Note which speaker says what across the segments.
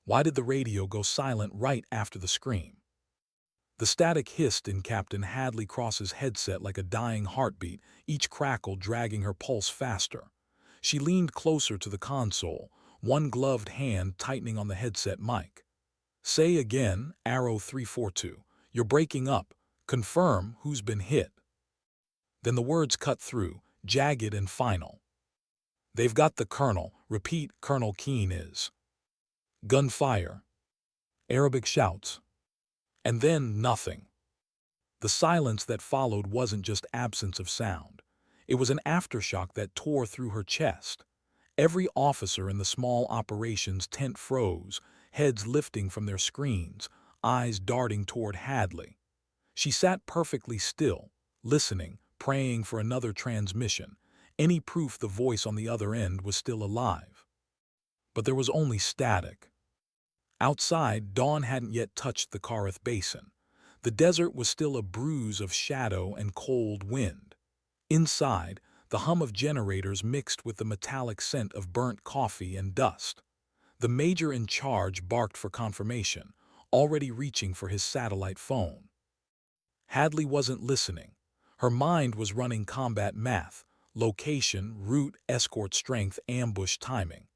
Speaker 1: Why did the radio go silent right after the scream? The static hissed in Captain Hadley Cross's headset like a dying heartbeat, each crackle dragging her pulse faster. She leaned closer to the console, one gloved hand tightening on the headset mic. Say again, Arrow 342. You're breaking up. Confirm who's been hit. Then the words cut through, jagged and final. They've got the Colonel. Repeat, Colonel Keane is. Gunfire. Arabic shouts. And then nothing. The silence that followed wasn't just absence of sound. It was an aftershock that tore through her chest. Every officer in the small operations tent froze, heads lifting from their screens, eyes darting toward Hadley. She sat perfectly still, listening, praying for another transmission, any proof the voice on the other end was still alive. But there was only static. Outside, dawn hadn't yet touched the Kareth Basin. The desert was still a bruise of shadow and cold wind. Inside, the hum of generators mixed with the metallic scent of burnt coffee and dust. The major in charge barked for confirmation, already reaching for his satellite phone. Hadley wasn't listening. Her mind was running combat math, location, route, escort strength, ambush timing.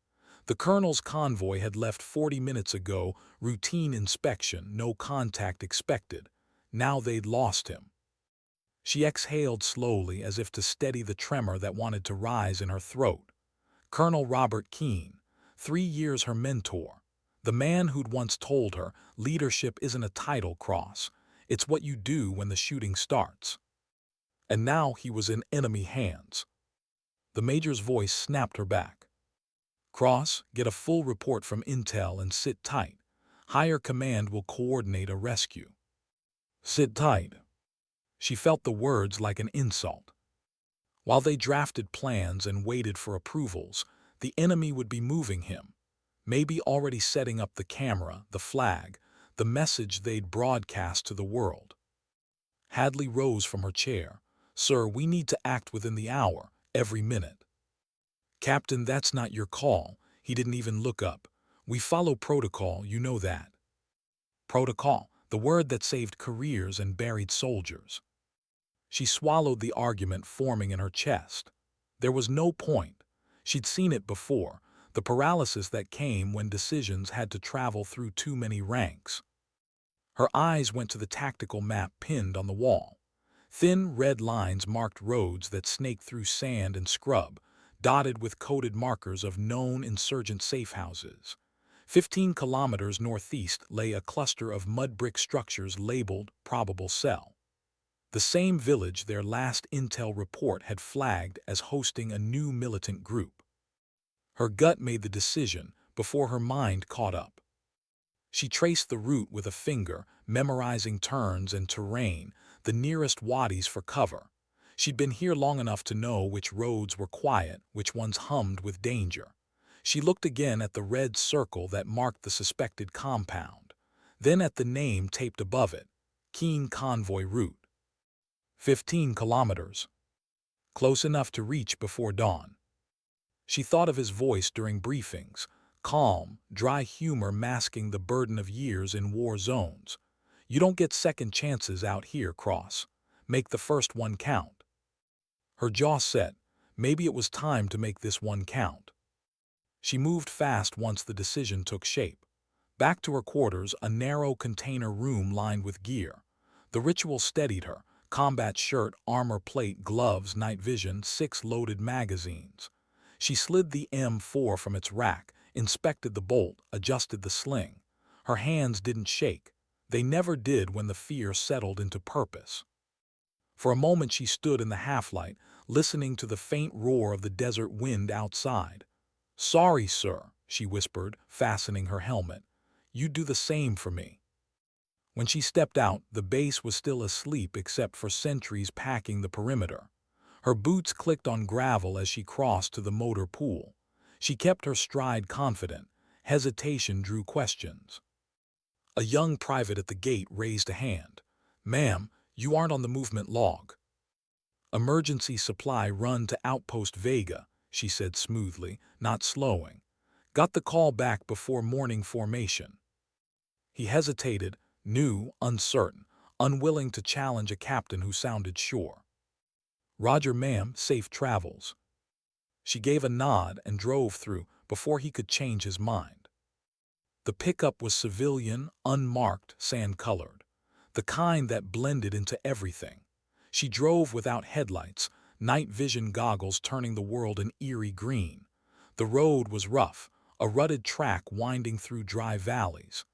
Speaker 1: The colonel's convoy had left 40 minutes ago, routine inspection, no contact expected. Now they'd lost him. She exhaled slowly as if to steady the tremor that wanted to rise in her throat. Colonel Robert Keane, 3 years her mentor. The man who'd once told her, leadership isn't a title Cross, it's what you do when the shooting starts. And now he was in enemy hands. The major's voice snapped her back. Cross, get a full report from Intel and sit tight. Higher command will coordinate a rescue. Sit tight. She felt the words like an insult. While they drafted plans and waited for approvals, the enemy would be moving him, maybe already setting up the camera, the flag, the message they'd broadcast to the world. Hadley rose from her chair. Sir, we need to act within the hour, every minute. Captain, that's not your call. He didn't even look up. We follow protocol, you know that. Protocol, the word that saved careers and buried soldiers. She swallowed the argument forming in her chest. There was no point. She'd seen it before, the paralysis that came when decisions had to travel through too many ranks. Her eyes went to the tactical map pinned on the wall. Thin red lines marked roads that snaked through sand and scrub, dotted with coded markers of known insurgent safehouses. 15 kilometers northeast lay a cluster of mud brick structures labeled probable cell. The same village their last intel report had flagged as hosting a new militant group. Her gut made the decision before her mind caught up. She traced the route with a finger, memorizing turns and terrain, the nearest wadis for cover. She'd been here long enough to know which roads were quiet, which ones hummed with danger. She looked again at the red circle that marked the suspected compound, then at the name taped above it, Keane Convoy Route. 15 kilometers. Close enough to reach before dawn. She thought of his voice during briefings, calm, dry humor masking the burden of years in war zones. You don't get second chances out here, Cross. Make the first one count. Her jaw set. Maybe it was time to make this one count. She moved fast once the decision took shape. Back to her quarters, a narrow container room lined with gear. The ritual steadied her. Combat shirt, armor plate, gloves, night vision, 6 loaded magazines. She slid the M4 from its rack, inspected the bolt, adjusted the sling. Her hands didn't shake. They never did when the fear settled into purpose. For a moment she stood in the half-light, listening to the faint roar of the desert wind outside. Sorry, sir, she whispered, fastening her helmet. You'd do the same for me. When she stepped out, the base was still asleep except for sentries packing the perimeter. Her boots clicked on gravel as she crossed to the motor pool. She kept her stride confident. Hesitation drew questions. A young private at the gate raised a hand. Ma'am, you aren't on the movement log. Emergency supply run to Outpost Vega, she said smoothly, not slowing. Got the call back before morning formation. He hesitated, new, uncertain, unwilling to challenge a captain who sounded sure. "Roger, ma'am, safe travels." She gave a nod and drove through before he could change his mind. The pickup was civilian, unmarked, sand-colored, the kind that blended into everything. She drove without headlights, night vision goggles turning the world an eerie green. The road was rough, a rutted track winding through dry valleys.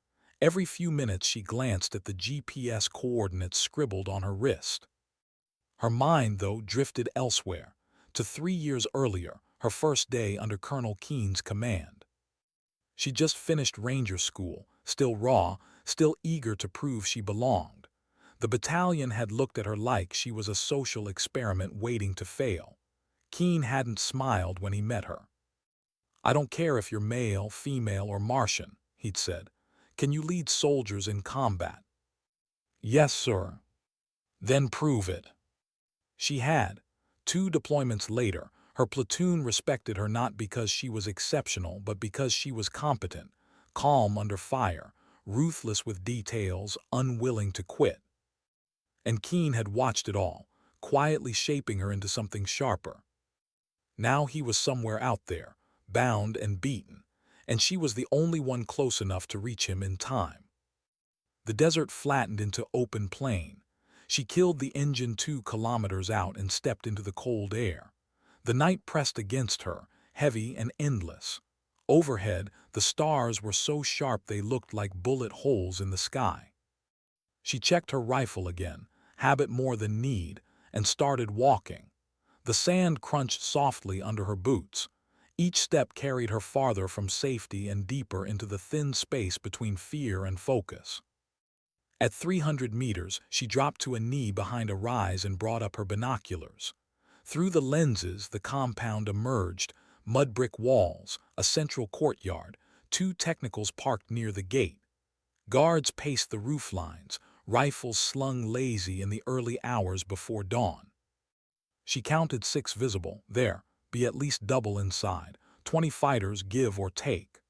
Speaker 1: Every few minutes she glanced at the GPS coordinates scribbled on her wrist. Her mind, though, drifted elsewhere, to 3 years earlier, her first day under Colonel Keene's command. She just finished Ranger School, still raw, still eager to prove she belonged. The battalion had looked at her like she was a social experiment waiting to fail. Keene hadn't smiled when he met her. "I don't care if you're male, female, or Martian," he'd said. "Can you lead soldiers in combat?" "Yes, sir." "Then prove it." She had. 2 deployments later, her platoon respected her not because she was exceptional, but because she was competent, calm under fire, ruthless with details, unwilling to quit. And Keene had watched it all, quietly shaping her into something sharper. Now he was somewhere out there, bound and beaten, and she was the only one close enough to reach him in time. The desert flattened into open plain. She killed the engine 2 kilometers out and stepped into the cold air. The night pressed against her, heavy and endless. Overhead, the stars were so sharp they looked like bullet holes in the sky. She checked her rifle again, habit more than need, and started walking. The sand crunched softly under her boots. Each step carried her farther from safety and deeper into the thin space between fear and focus. At 300 meters, she dropped to a knee behind a rise and brought up her binoculars. Through the lenses, the compound emerged, mud brick walls, a central courtyard, 2 technicals parked near the gate. Guards paced the roof lines, rifles slung lazy in the early hours before dawn. She counted 6 visible, there, be at least double inside, 20 fighters give or take.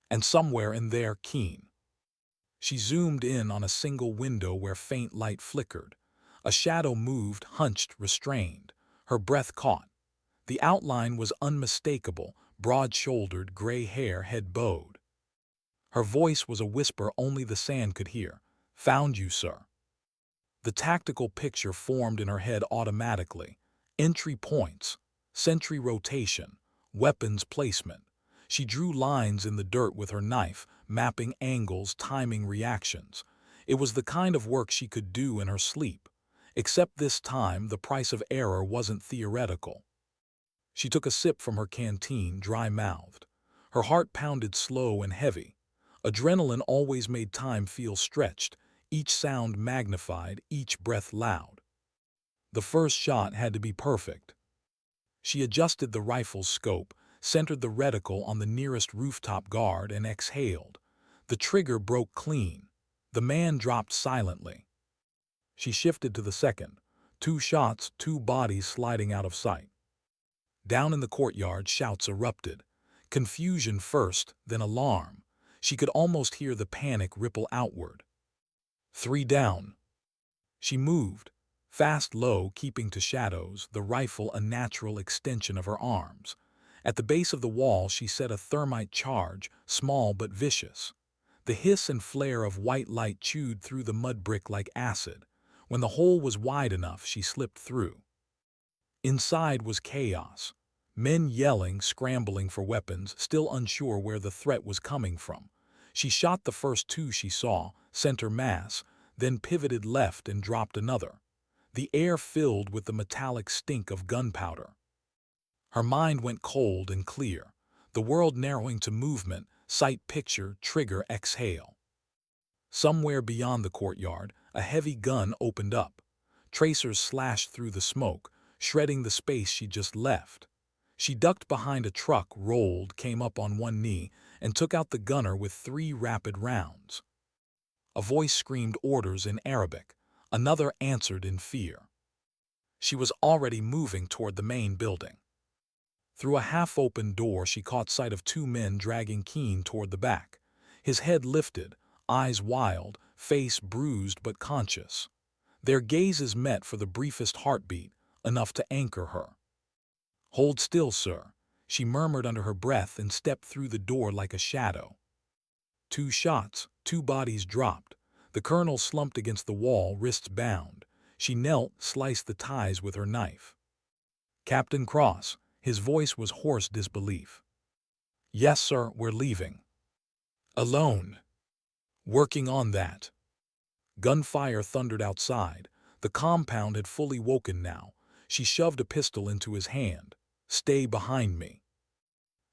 Speaker 1: And somewhere in there, Keene. She zoomed in on a single window where faint light flickered. A shadow moved, hunched, restrained. Her breath caught. The outline was unmistakable, broad-shouldered, gray hair, head bowed. Her voice was a whisper only the sand could hear. "Found you, sir." The tactical picture formed in her head automatically. Entry points, sentry rotation, weapons placement. She drew lines in the dirt with her knife, mapping angles, timing reactions. It was the kind of work she could do in her sleep. Except this time, the price of error wasn't theoretical. She took a sip from her canteen, dry-mouthed. Her heart pounded slow and heavy. Adrenaline always made time feel stretched, each sound magnified, each breath loud. The first shot had to be perfect. She adjusted the rifle's scope, centered the reticle on the nearest rooftop guard, and exhaled. The trigger broke clean. The man dropped silently. She shifted to the second. 2 shots, 2 bodies sliding out of sight. Down in the courtyard, shouts erupted. Confusion first, then alarm. She could almost hear the panic ripple outward. 3 down. She moved, fast low, keeping to shadows, the rifle a natural extension of her arms. At the base of the wall she set a thermite charge, small but vicious. The hiss and flare of white light chewed through the mud brick like acid. When the hole was wide enough, she slipped through. Inside was chaos. Men yelling, scrambling for weapons, still unsure where the threat was coming from. She shot the first 2 she saw, center mass, then pivoted left and dropped another. The air filled with the metallic stink of gunpowder. Her mind went cold and clear, the world narrowing to movement, sight, picture, trigger, exhale. Somewhere beyond the courtyard, a heavy gun opened up. Tracers slashed through the smoke, shredding the space she just left. She ducked behind a truck, rolled, came up on one knee, and took out the gunner with 3 rapid rounds. A voice screamed orders in Arabic. Another answered in fear. She was already moving toward the main building. Through a half-open door she caught sight of two men dragging Keen toward the back. His head lifted, eyes wild, face bruised but conscious. Their gazes met for the briefest heartbeat, enough to anchor her. "Hold still, sir," she murmured under her breath and stepped through the door like a shadow. Two shots, two bodies dropped. The colonel slumped against the wall, wrists bound. She knelt, sliced the ties with her knife. "Captain Cross," his voice was hoarse disbelief. "Yes, sir, we're leaving." "Alone?" "Working on that." Gunfire thundered outside. The compound had fully woken now. She shoved a pistol into his hand. "Stay behind me."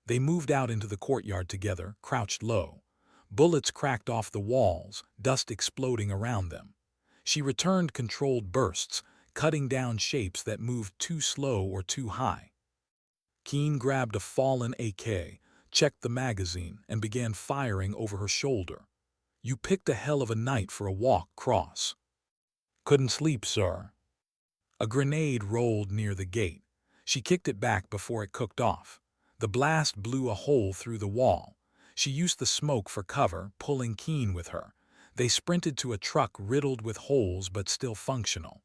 Speaker 1: They moved out into the courtyard together, crouched low. Bullets cracked off the walls, dust exploding around them. She returned controlled bursts, cutting down shapes that moved too slow or too high. Keen grabbed a fallen AK, checked the magazine, and began firing over her shoulder. "You picked a hell of a night for a walk, Cross." "Couldn't sleep, sir." A grenade rolled near the gate. She kicked it back before it cooked off. The blast blew a hole through the wall. She used the smoke for cover, pulling Keen with her. They sprinted to a truck riddled with holes but still functional.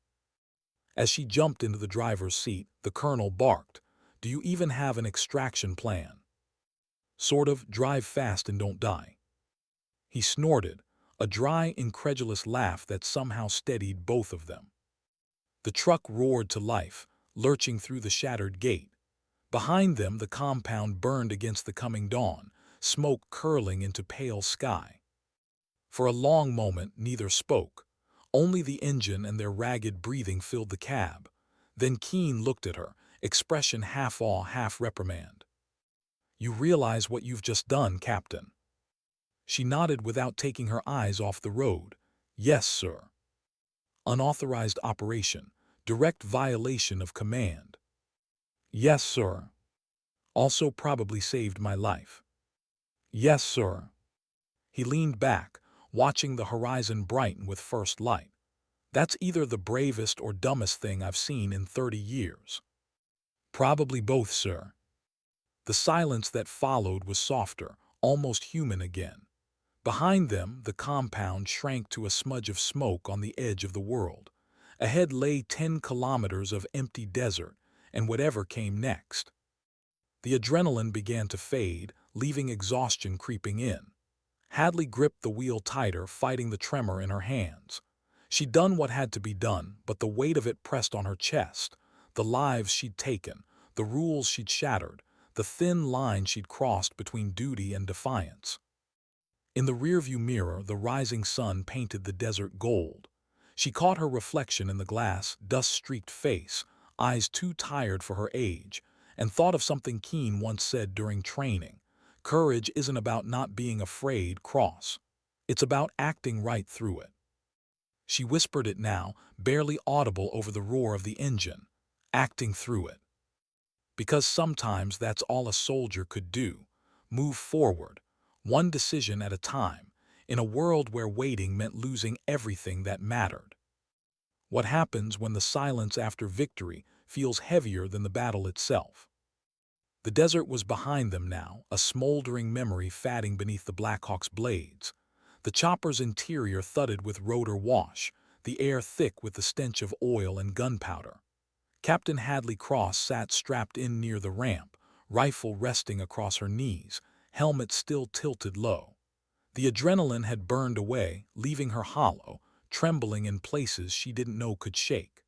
Speaker 1: As she jumped into the driver's seat, the colonel barked, "Do you even have an extraction plan?" "Sort of, drive fast and don't die." He snorted, a dry, incredulous laugh that somehow steadied both of them. The truck roared to life, lurching through the shattered gate. Behind them, the compound burned against the coming dawn, smoke curling into pale sky. For a long moment, neither spoke. Only the engine and their ragged breathing filled the cab. Then Keen looked at her, expression half awe, half reprimand. "You realize what you've just done, Captain?" She nodded without taking her eyes off the road. "Yes, sir." "Unauthorized operation, direct violation of command." "Yes, sir." "Also probably saved my life." "Yes, sir." He leaned back, watching the horizon brighten with first light. "That's either the bravest or dumbest thing I've seen in 30 years." "Probably both, sir." The silence that followed was softer, almost human again. Behind them, the compound shrank to a smudge of smoke on the edge of the world. Ahead lay 10 kilometers of empty desert, and whatever came next. The adrenaline began to fade, leaving exhaustion creeping in. Hadley gripped the wheel tighter, fighting the tremor in her hands. She'd done what had to be done, but the weight of it pressed on her chest. The lives she'd taken, the rules she'd shattered, the thin line she'd crossed between duty and defiance. In the rearview mirror, the rising sun painted the desert gold. She caught her reflection in the glass, dust-streaked face, eyes too tired for her age, and thought of something Keen once said during training. "Courage isn't about not being afraid, Cross. It's about acting right through it." She whispered it now, barely audible over the roar of the engine. Acting through it. Because sometimes that's all a soldier could do. Move forward, one decision at a time, in a world where waiting meant losing everything that mattered. What happens when the silence after victory feels heavier than the battle itself? The desert was behind them now, a smoldering memory fatting beneath the Blackhawk's blades. The chopper's interior thudded with rotor wash, the air thick with the stench of oil and gunpowder. Captain Hadley Cross sat strapped in near the ramp, rifle resting across her knees, helmet still tilted low. The adrenaline had burned away, leaving her hollow, trembling in places she didn't know could shake.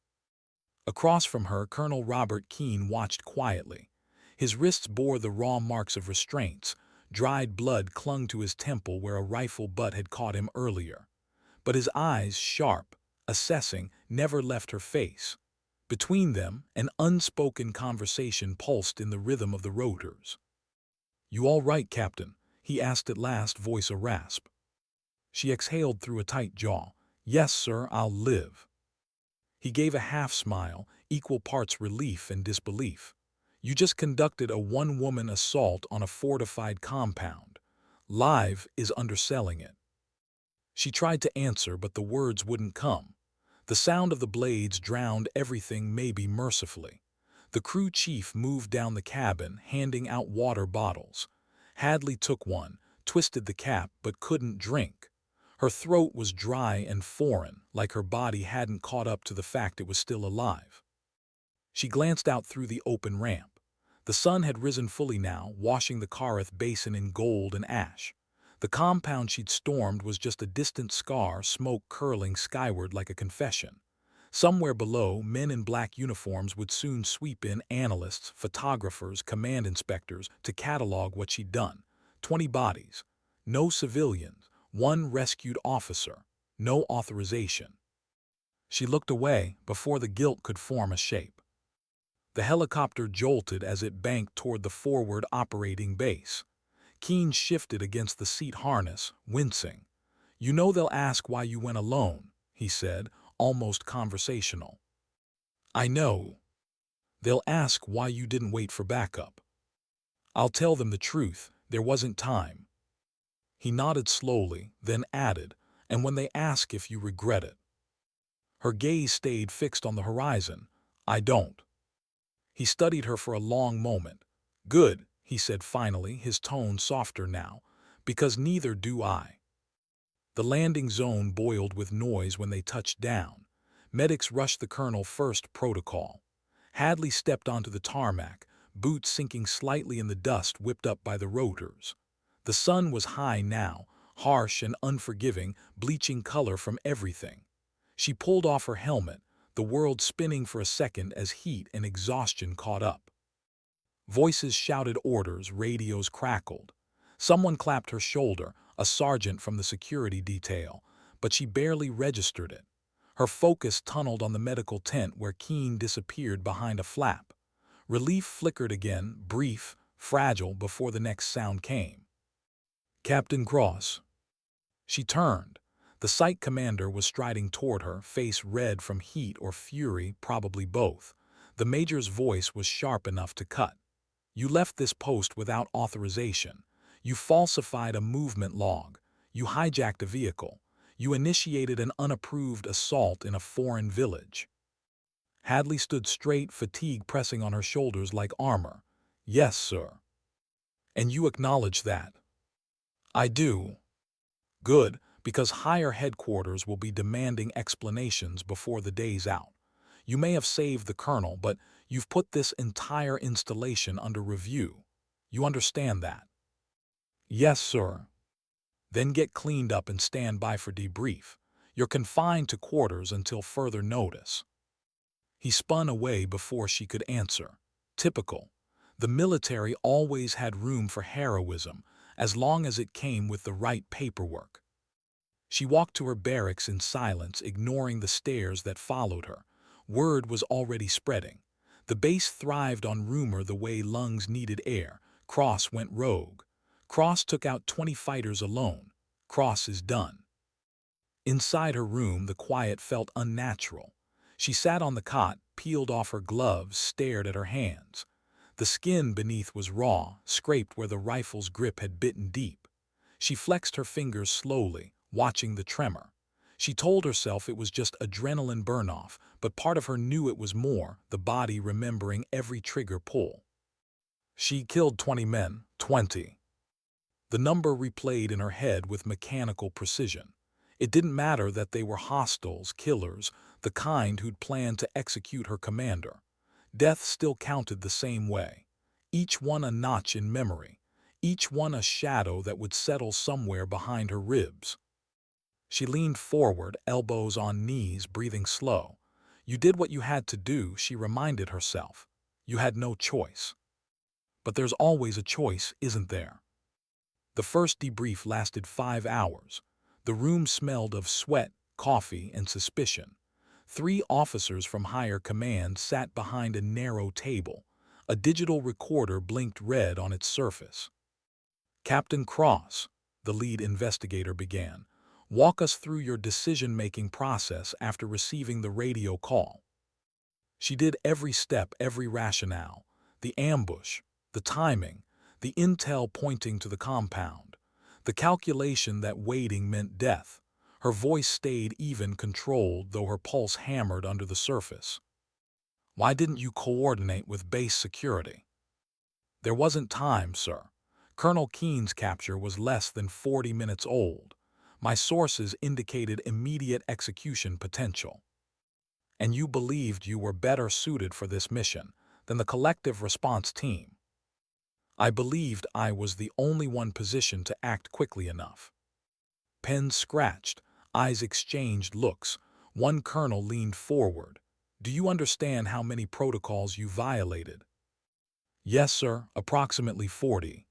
Speaker 1: Across from her, Colonel Robert Keen watched quietly. His wrists bore the raw marks of restraints. Dried blood clung to his temple where a rifle butt had caught him earlier. But his eyes, sharp, assessing, never left her face. Between them, an unspoken conversation pulsed in the rhythm of the rotors. "You all right, Captain?" he asked at last, voice a rasp. She exhaled through a tight jaw. "Yes, sir, I'll live." He gave a half-smile, equal parts relief and disbelief. "You just conducted a one-woman assault on a fortified compound. Live is underselling it." She tried to answer, but the words wouldn't come. The sound of the blades drowned everything, maybe mercifully. The crew chief moved down the cabin, handing out water bottles. Hadley took one, twisted the cap, but couldn't drink. Her throat was dry and foreign, like her body hadn't caught up to the fact it was still alive. She glanced out through the open ramp. The sun had risen fully now, washing the Kareth basin in gold and ash. The compound she'd stormed was just a distant scar, smoke curling skyward like a confession. Somewhere below, men in black uniforms would soon sweep in analysts, photographers, command inspectors to catalog what she'd done. 20 bodies. No civilians. One rescued officer. No authorization. She looked away before the guilt could form a shape. The helicopter jolted as it banked toward the forward operating base. Keene shifted against the seat harness, wincing. "You know they'll ask why you went alone," he said, almost conversational. "I know. They'll ask why you didn't wait for backup. I'll tell them the truth, there wasn't time." He nodded slowly, then added, "And when they ask if you regret it." Her gaze stayed fixed on the horizon. "I don't." He studied her for a long moment. "Good," he said finally, his tone softer now, "because neither do I." The landing zone boiled with noise when they touched down. Medics rushed the colonel first protocol. Hadley stepped onto the tarmac, boots sinking slightly in the dust whipped up by the rotors. The sun was high now, harsh and unforgiving, bleaching color from everything. She pulled off her helmet, the world spinning for a second as heat and exhaustion caught up. Voices shouted orders, radios crackled. Someone clapped her shoulder, a sergeant from the security detail, but she barely registered it. Her focus tunneled on the medical tent where Keene disappeared behind a flap. Relief flickered again, brief, fragile, before the next sound came. "Captain Cross." She turned. The site commander was striding toward her, face red from heat or fury, probably both. The major's voice was sharp enough to cut. "You left this post without authorization. You falsified a movement log. You hijacked a vehicle. You initiated an unapproved assault in a foreign village." Hadley stood straight, fatigue pressing on her shoulders like armor. "Yes, sir." "And you acknowledge that?" "I do." "Good, because higher headquarters will be demanding explanations before the day's out. You may have saved the colonel, but you've put this entire installation under review. You understand that?" "Yes, sir." "Then get cleaned up and stand by for debrief. You're confined to quarters until further notice." He spun away before she could answer. Typical. The military always had room for heroism, as long as it came with the right paperwork. She walked to her barracks in silence, ignoring the stares that followed her. Word was already spreading. The base thrived on rumor the way lungs needed air. Cross went rogue. Cross took out 20 fighters alone. Cross is done. Inside her room, the quiet felt unnatural. She sat on the cot, peeled off her gloves, stared at her hands. The skin beneath was raw, scraped where the rifle's grip had bitten deep. She flexed her fingers slowly, watching the tremor. She told herself it was just adrenaline burn-off, but part of her knew it was more, the body remembering every trigger pull. She killed 20 men, 20. The number replayed in her head with mechanical precision. It didn't matter that they were hostiles, killers, the kind who'd planned to execute her commander. Death still counted the same way. Each one a notch in memory. Each one a shadow that would settle somewhere behind her ribs. She leaned forward, elbows on knees, breathing slow. You did what you had to do, she reminded herself. You had no choice. But there's always a choice, isn't there? The first debrief lasted 5 hours. The room smelled of sweat, coffee, and suspicion. 3 officers from higher command sat behind a narrow table. A digital recorder blinked red on its surface. "Captain Cross," the lead investigator began, "walk us through your decision-making process after receiving the radio call." She did every step, every rationale. The ambush, the timing, the intel pointing to the compound, the calculation that waiting meant death. Her voice stayed even, controlled, though her pulse hammered under the surface. Why didn't you coordinate with base security? There wasn't time, sir. Colonel Keene's capture was less than 40 minutes old. My sources indicated immediate execution potential. And you believed you were better suited for this mission than the collective response team. I believed I was the only one positioned to act quickly enough. Pens scratched, eyes exchanged looks. One colonel leaned forward. Do you understand how many protocols you violated? Yes, sir, approximately 40.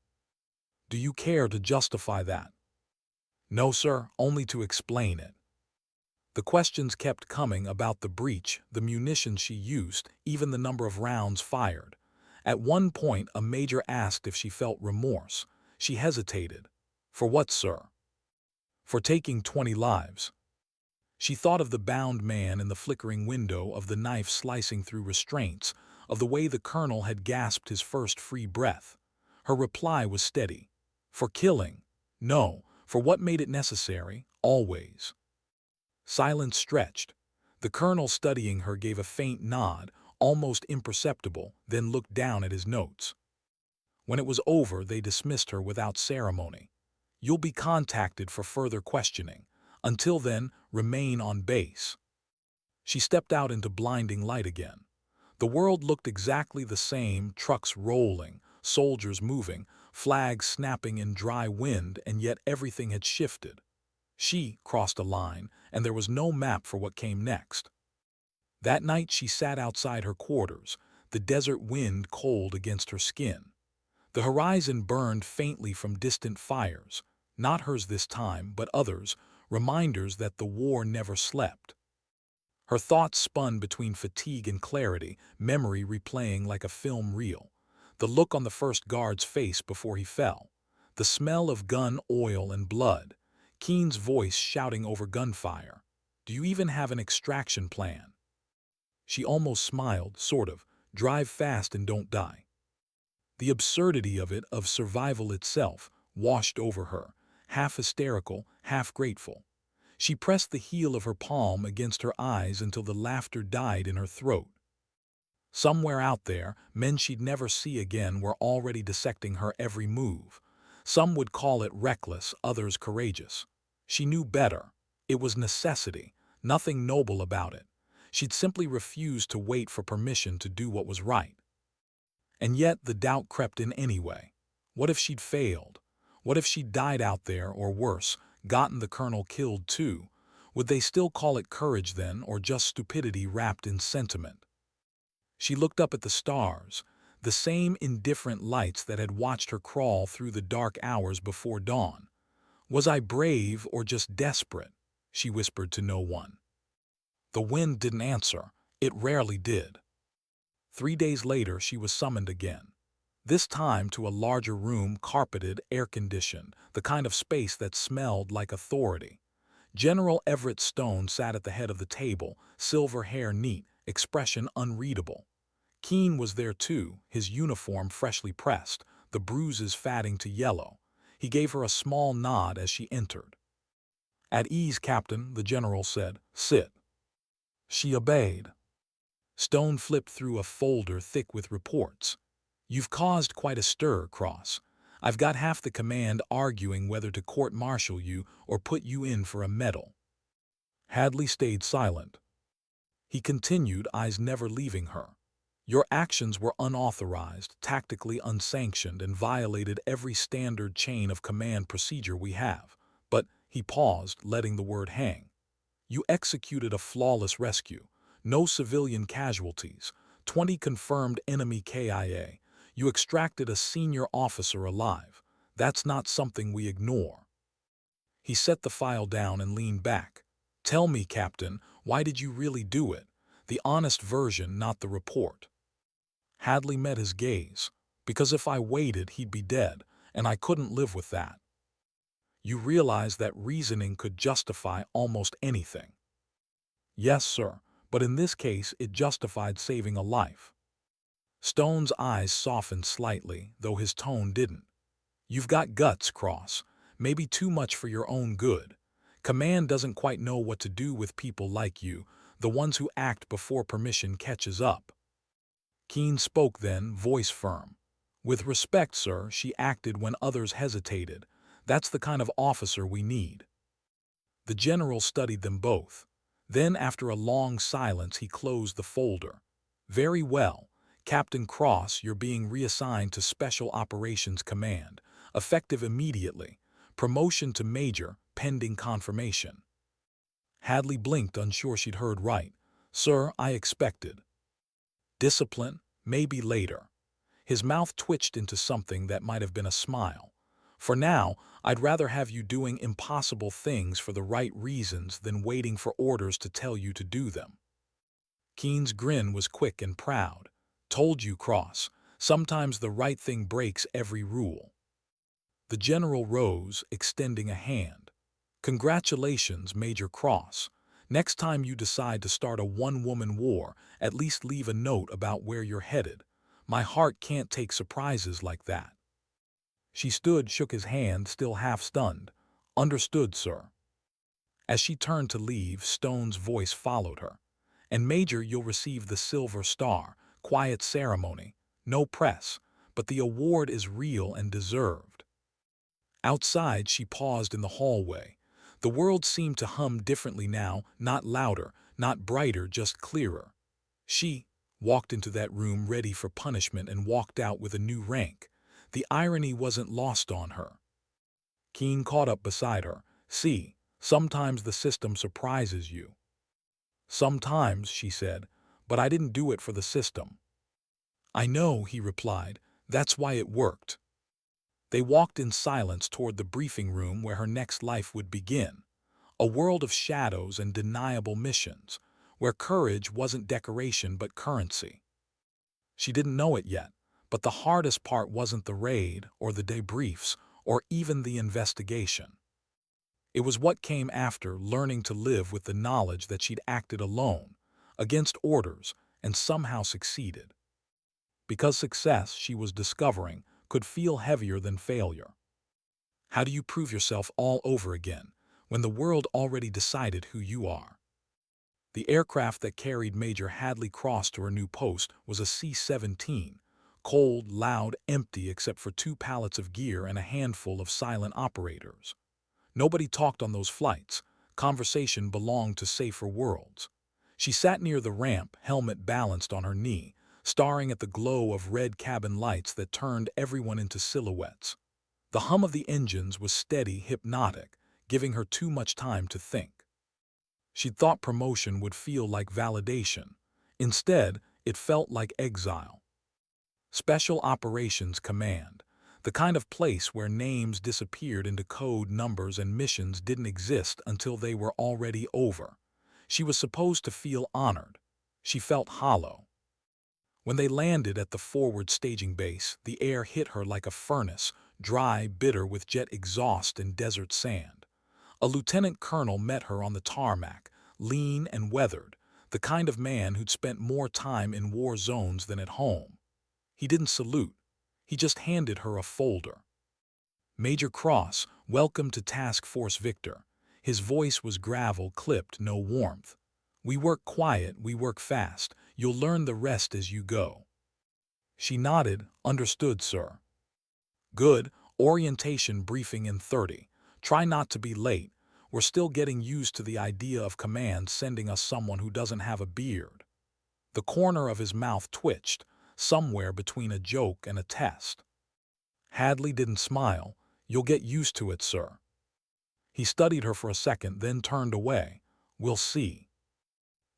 Speaker 1: Do you care to justify that? No, sir, only to explain it. The questions kept coming about the breach, the munitions she used, even the number of rounds fired. At one point, a major asked if she felt remorse. She hesitated. For what, sir? For taking 20 lives. She thought of the bound man in the flickering window, of the knife slicing through restraints, of the way the colonel had gasped his first free breath. Her reply was steady. For killing. No, for what made it necessary, always. Silence stretched. The colonel, studying her, gave a faint nod, almost imperceptible, then looked down at his notes. When it was over, they dismissed her without ceremony. You'll be contacted for further questioning. Until then, remain on base. She stepped out into blinding light again. The world looked exactly the same, trucks rolling, soldiers moving, flags snapping in dry wind, and yet everything had shifted. She crossed a line, and there was no map for what came next. That night she sat outside her quarters, the desert wind cold against her skin. The horizon burned faintly from distant fires, not hers this time, but others, reminders that the war never slept. Her thoughts spun between fatigue and clarity, memory replaying like a film reel. The look on the first guard's face before he fell. The smell of gun oil and blood. Keene's voice shouting over gunfire. Do you even have an extraction plan? She almost smiled, sort of. Drive fast and don't die. The absurdity of it, of survival itself, washed over her, half hysterical, half grateful. She pressed the heel of her palm against her eyes until the laughter died in her throat. Somewhere out there, men she'd never see again were already dissecting her every move. Some would call it reckless, others courageous. She knew better. It was necessity, nothing noble about it. She'd simply refused to wait for permission to do what was right. And yet the doubt crept in anyway. What if she'd failed? What if she'd died out there, or worse, gotten the colonel killed too? Would they still call it courage then, or just stupidity wrapped in sentiment? She looked up at the stars, the same indifferent lights that had watched her crawl through the dark hours before dawn. Was I brave or just desperate? She whispered to no one. The wind didn't answer. It rarely did. 3 days later she was summoned again. This time to a larger room, carpeted, air-conditioned, the kind of space that smelled like authority. General Everett Stone sat at the head of the table, silver hair neat, expression unreadable. Keene was there too, his uniform freshly pressed, the bruises fading to yellow. He gave her a small nod as she entered. At ease, Captain, the general said. Sit. She obeyed. Stone flipped through a folder thick with reports. You've caused quite a stir, Cross. I've got half the command arguing whether to court-martial you or put you in for a medal. Hadley stayed silent. He continued, eyes never leaving her. Your actions were unauthorized, tactically unsanctioned, and violated every standard chain of command procedure we have. But, he paused, letting the word hang. You executed a flawless rescue. No civilian casualties. 20 confirmed enemy KIA. You extracted a senior officer alive. That's not something we ignore. He set the file down and leaned back. Tell me, Captain, why did you really do it? The honest version, not the report. Hadley met his gaze. Because if I waited, he'd be dead, and I couldn't live with that. You realize that reasoning could justify almost anything. Yes, sir, but in this case it justified saving a life. Stone's eyes softened slightly, though his tone didn't. You've got guts, Cross. Maybe too much for your own good. Command doesn't quite know what to do with people like you, the ones who act before permission catches up. Keene spoke then, voice firm. With respect, sir, she acted when others hesitated. That's the kind of officer we need. The general studied them both. Then, after a long silence, he closed the folder. Very well. Captain Cross, you're being reassigned to Special Operations Command, effective immediately. Promotion to Major, pending confirmation. Hadley blinked, unsure she'd heard right. Sir, I expected. Discipline, maybe later. His mouth twitched into something that might have been a smile. For now, I'd rather have you doing impossible things for the right reasons than waiting for orders to tell you to do them. Keene's grin was quick and proud. Told you, Cross. Sometimes the right thing breaks every rule. The general rose, extending a hand. Congratulations, Major Cross. Next time you decide to start a one-woman war, at least leave a note about where you're headed. My heart can't take surprises like that. She stood, shook his hand, still half-stunned. Understood, sir. As she turned to leave, Stone's voice followed her. And Major, you'll receive the Silver Star, quiet ceremony, no press, but the award is real and deserved. Outside, she paused in the hallway. The world seemed to hum differently now, not louder, not brighter, just clearer. She walked into that room ready for punishment and walked out with a new rank. The irony wasn't lost on her. Keene caught up beside her. See, sometimes the system surprises you. Sometimes, she said, but I didn't do it for the system. I know, he replied. That's why it worked. They walked in silence toward the briefing room where her next life would begin. A world of shadows and deniable missions, where courage wasn't decoration but currency. She didn't know it yet, but the hardest part wasn't the raid or the debriefs or even the investigation. It was what came after, learning to live with the knowledge that she'd acted alone, against orders, and somehow succeeded. Because success, she was discovering, could feel heavier than failure. How do you prove yourself all over again, when the world already decided who you are? The aircraft that carried Major Hadley Cross to her new post was a C-17, cold, loud, empty except for 2 pallets of gear and a handful of silent operators. Nobody talked on those flights. Conversation belonged to safer worlds. She sat near the ramp, helmet balanced on her knee, staring at the glow of red cabin lights that turned everyone into silhouettes. The hum of the engines was steady, hypnotic, giving her too much time to think. She'd thought promotion would feel like validation. Instead, it felt like exile. Special Operations Command, the kind of place where names disappeared into code numbers and missions didn't exist until they were already over. She was supposed to feel honored. She felt hollow. When they landed at the forward staging base, the air hit her like a furnace, dry, bitter with jet exhaust and desert sand. A lieutenant colonel met her on the tarmac, lean and weathered, the kind of man who'd spent more time in war zones than at home. He didn't salute. He just handed her a folder. Major Cross, welcome to Task Force Victor. His voice was gravel, clipped, no warmth. We work quiet, we work fast. You'll learn the rest as you go. She nodded. Understood, sir. Good. Orientation briefing in 30. Try not to be late. We're still getting used to the idea of command sending us someone who doesn't have a beard. The corner of his mouth twitched, somewhere between a joke and a test. Hadley didn't smile. You'll get used to it, sir. He studied her for a second, then turned away. We'll see.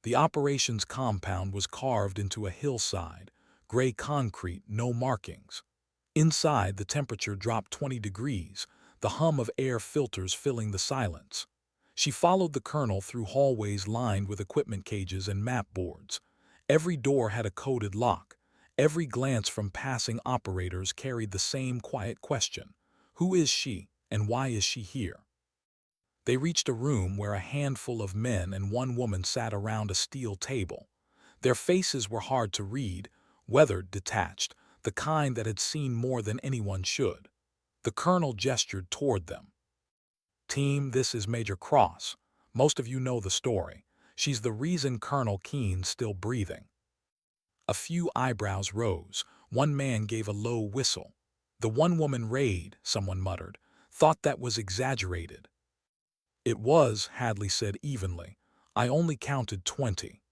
Speaker 1: The operations compound was carved into a hillside, gray concrete, no markings. Inside, the temperature dropped 20 degrees, the hum of air filters filling the silence. She followed the colonel through hallways lined with equipment cages and map boards. Every door had a coded lock. Every glance from passing operators carried the same quiet question. Who is she, and why is she here? They reached a room where a handful of men and one woman sat around a steel table. Their faces were hard to read, weathered, detached, the kind that had seen more than anyone should. The colonel gestured toward them. Team, this is Major Cross. Most of you know the story. She's the reason Colonel Keene's still breathing. A few eyebrows rose. One man gave a low whistle. The one-woman raid, someone muttered, thought that was exaggerated. It was, Hadley said evenly. I only counted 20.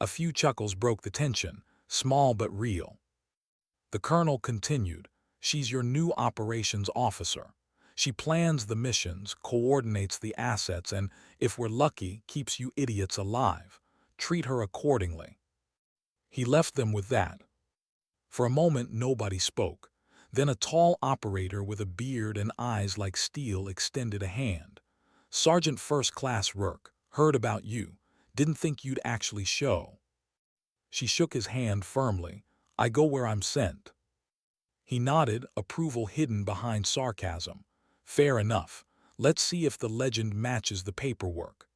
Speaker 1: A few chuckles broke the tension, small but real. The colonel continued, she's your new operations officer. She plans the missions, coordinates the assets, and, if we're lucky, keeps you idiots alive. Treat her accordingly. He left them with that. For a moment nobody spoke. Then a tall operator with a beard and eyes like steel extended a hand. Sergeant First Class Rourke, heard about you. Didn't think you'd actually show. She shook his hand firmly. I go where I'm sent. He nodded, approval hidden behind sarcasm. Fair enough. Let's see if the legend matches the paperwork.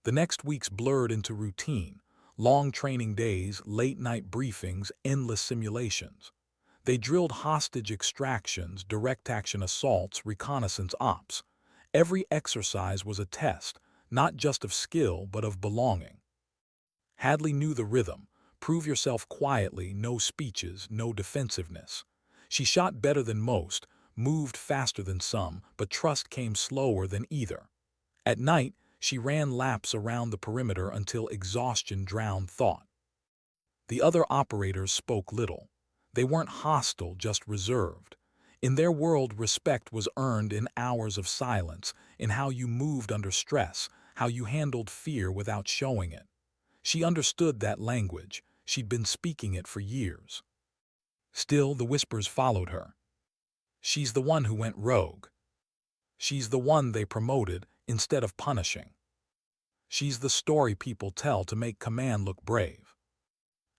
Speaker 1: The next weeks blurred into routine. Long training days, late-night briefings, endless simulations. They drilled hostage extractions, direct-action assaults, reconnaissance ops. Every exercise was a test, not just of skill but of belonging. Hadley knew the rhythm. Prove yourself quietly, no speeches, no defensiveness. She shot better than most, moved faster than some, but trust came slower than either. At night, she ran laps around the perimeter until exhaustion drowned thought. The other operators spoke little. They weren't hostile, just reserved. In their world, respect was earned in hours of silence, in how you moved under stress, how you handled fear without showing it. She understood that language. She'd been speaking it for years. Still, the whispers followed her. She's the one who went rogue. She's the one they promoted instead of punishing. She's the story people tell to make command look brave.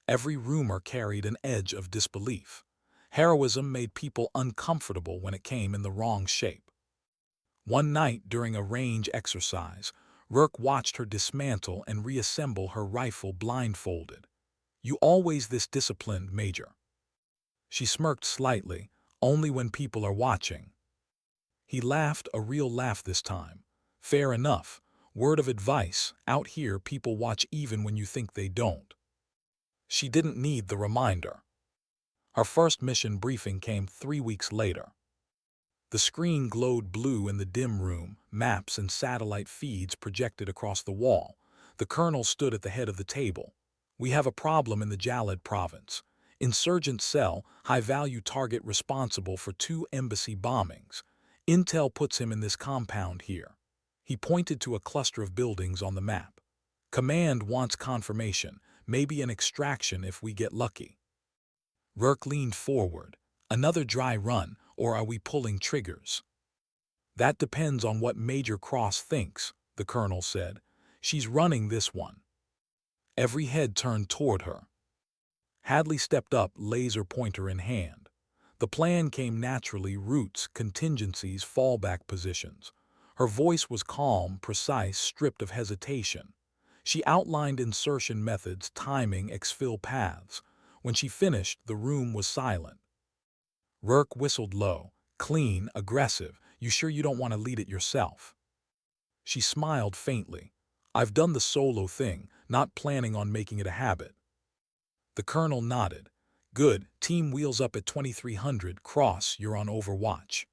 Speaker 1: Every rumor carried an edge of disbelief. Heroism made people uncomfortable when it came in the wrong shape. One night during a range exercise, Rourke watched her dismantle and reassemble her rifle blindfolded. You always this disciplined, Major. She smirked slightly, only when people are watching. He laughed, a real laugh this time. Fair enough. Word of advice, out here people watch even when you think they don't. She didn't need the reminder. Her first mission briefing came 3 weeks later. The screen glowed blue in the dim room, maps and satellite feeds projected across the wall. The colonel stood at the head of the table. We have a problem in the Jalad province. Insurgent cell, high-value target responsible for 2 embassy bombings. Intel puts him in this compound here. He pointed to a cluster of buildings on the map. Command wants confirmation, maybe an extraction if we get lucky. Rourke leaned forward. Another dry run, or are we pulling triggers? That depends on what Major Cross thinks, the colonel said. She's running this one. Every head turned toward her. Hadley stepped up, laser pointer in hand. The plan came naturally, routes, contingencies, fallback positions. Her voice was calm, precise, stripped of hesitation. She outlined insertion methods, timing, exfil paths. When she finished, the room was silent. Rourke whistled low. Clean, aggressive. You sure you don't want to lead it yourself? She smiled faintly. I've done the solo thing, not planning on making it a habit. The colonel nodded. Good, team wheels up at 2300, Cross, you're on overwatch.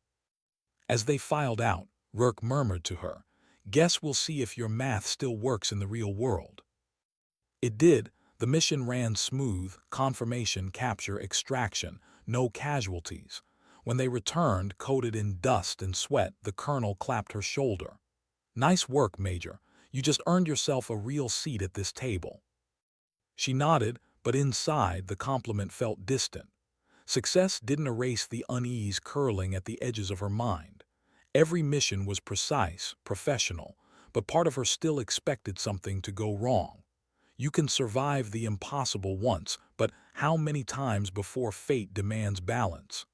Speaker 1: As they filed out, Rourke murmured to her, guess we'll see if your math still works in the real world. It did. The mission ran smooth, confirmation, capture, extraction, no casualties. When they returned, coated in dust and sweat, the colonel clapped her shoulder. Nice work, Major. You just earned yourself a real seat at this table. She nodded, but inside the compliment felt distant. Success didn't erase the unease curling at the edges of her mind. Every mission was precise, professional, but part of her still expected something to go wrong. You can survive the impossible once, but how many times before fate demands balance?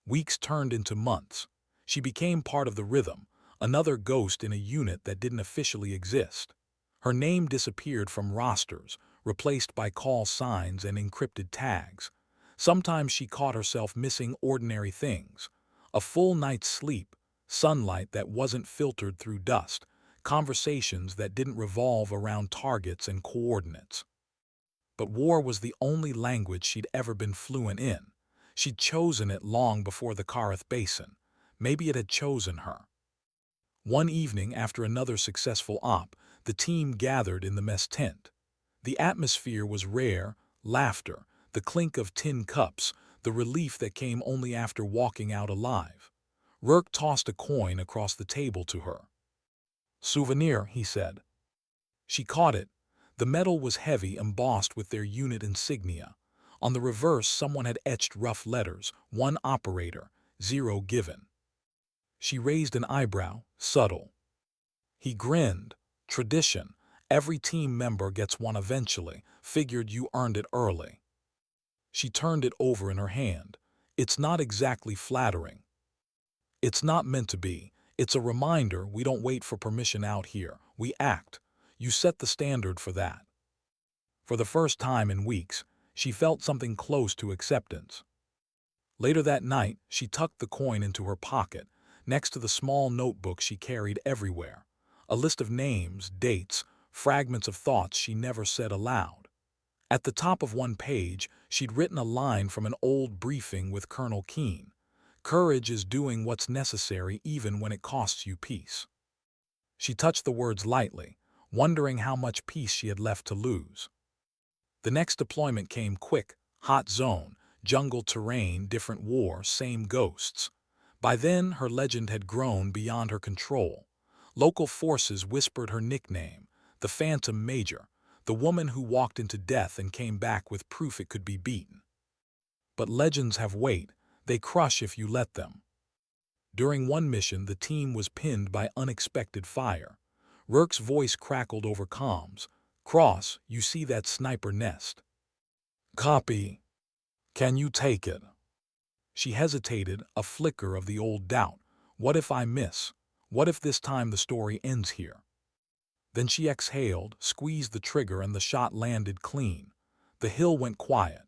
Speaker 1: Weeks turned into months. She became part of the rhythm, another ghost in a unit that didn't officially exist. Her name disappeared from rosters, replaced by call signs and encrypted tags. Sometimes she caught herself missing ordinary things. A full night's sleep, sunlight that wasn't filtered through dust, conversations that didn't revolve around targets and coordinates. But war was the only language she'd ever been fluent in. She'd chosen it long before the Kareth Basin. Maybe it had chosen her. One evening, after another successful op, the team gathered in the mess tent. The atmosphere was rare, laughter, the clink of tin cups, the relief that came only after walking out alive. Rourke tossed a coin across the table to her. "Souvenir," he said. She caught it. The metal was heavy, embossed with their unit insignia. On the reverse, someone had etched rough letters, 1 operator, 0 given. She raised an eyebrow, subtle. He grinned. Tradition. Every team member gets one eventually. Figured you earned it early. She turned it over in her hand. It's not exactly flattering. It's not meant to be. It's a reminder we don't wait for permission out here. We act. You set the standard for that. For the first time in weeks, she felt something close to acceptance. Later that night, she tucked the coin into her pocket, next to the small notebook she carried everywhere. A list of names, dates, fragments of thoughts she never said aloud. At the top of one page, she'd written a line from an old briefing with Colonel Keene. "Courage is doing what's necessary even when it costs you peace." She touched the words lightly, wondering how much peace she had left to lose. The next deployment came quick, hot zone, jungle terrain, different war, same ghosts. By then, her legend had grown beyond her control. Local forces whispered her nickname, the Phantom Major, the woman who walked into death and came back with proof it could be beaten. But legends have weight. They crush if you let them. During one mission, the team was pinned by unexpected fire. Rourke's voice crackled over comms. "Cross, you see that sniper nest?" "Copy. Can you take it?" She hesitated, a flicker of the old doubt. What if I miss? What if this time the story ends here? Then she exhaled, squeezed the trigger, and the shot landed clean. The hill went quiet.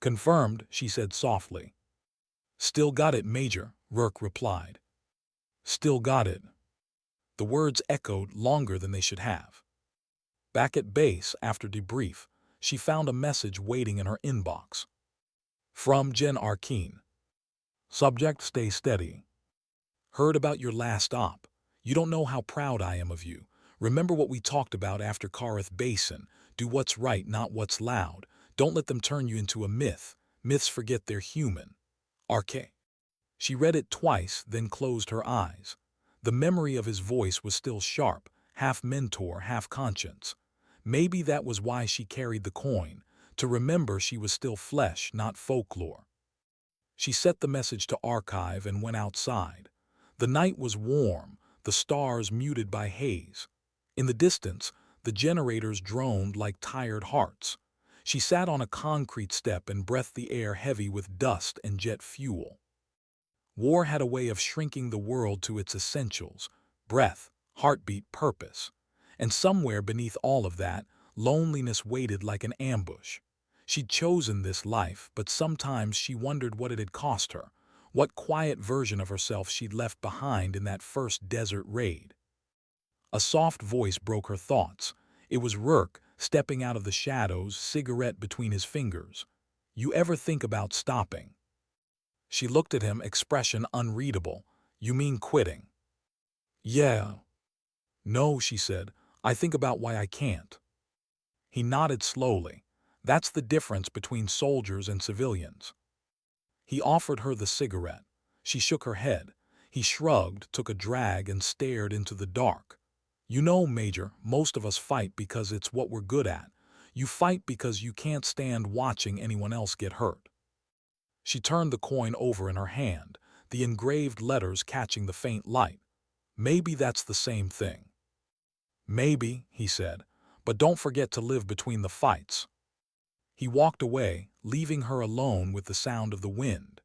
Speaker 1: "Confirmed," she said softly. "Still got it, Major," Rourke replied. "Still got it." The words echoed longer than they should have. Back at base, after debrief, she found a message waiting in her inbox. From Jen Arkeen. Subject: stay steady. Heard about your last op. You don't know how proud I am of you. Remember what we talked about after Kareth Basin. Do what's right, not what's loud. Don't let them turn you into a myth. Myths forget they're human. Rourke. She read it twice, then closed her eyes. The memory of his voice was still sharp, half mentor, half conscience. Maybe that was why she carried the coin, to remember she was still flesh, not folklore. She set the message to archive and went outside. The night was warm, the stars muted by haze. In the distance, the generators droned like tired hearts. She sat on a concrete step and breathed the air heavy with dust and jet fuel. War had a way of shrinking the world to its essentials: breath, heartbeat, purpose. And somewhere beneath all of that, loneliness waited like an ambush. She'd chosen this life, but sometimes she wondered what it had cost her, what quiet version of herself she'd left behind in that first desert raid. A soft voice broke her thoughts. It was Rourke, stepping out of the shadows, cigarette between his fingers. "You ever think about stopping?" She looked at him, expression unreadable. "You mean quitting?" "Yeah." "No," she said. "I think about why I can't." He nodded slowly. "That's the difference between soldiers and civilians." He offered her the cigarette. She shook her head. He shrugged, took a drag, and stared into the dark. "You know, Major, most of us fight because it's what we're good at. You fight because you can't stand watching anyone else get hurt." She turned the coin over in her hand, the engraved letters catching the faint light. "Maybe that's the same thing." "Maybe," he said, "but don't forget to live between the fights." He walked away, leaving her alone with the sound of the wind.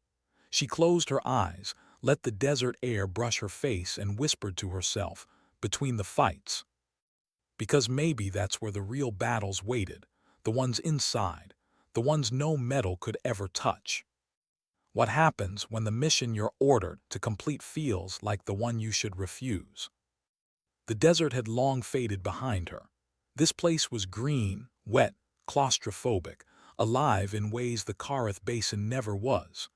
Speaker 1: She closed her eyes, let the desert air brush her face, and whispered to herself, "Between the fights." Because maybe that's where the real battles waited, the ones inside, the ones no metal could ever touch. What happens when the mission you're ordered to complete feels like the one you should refuse? The desert had long faded behind her. This place was green, wet, claustrophobic, alive in ways the Kareth Basin never was.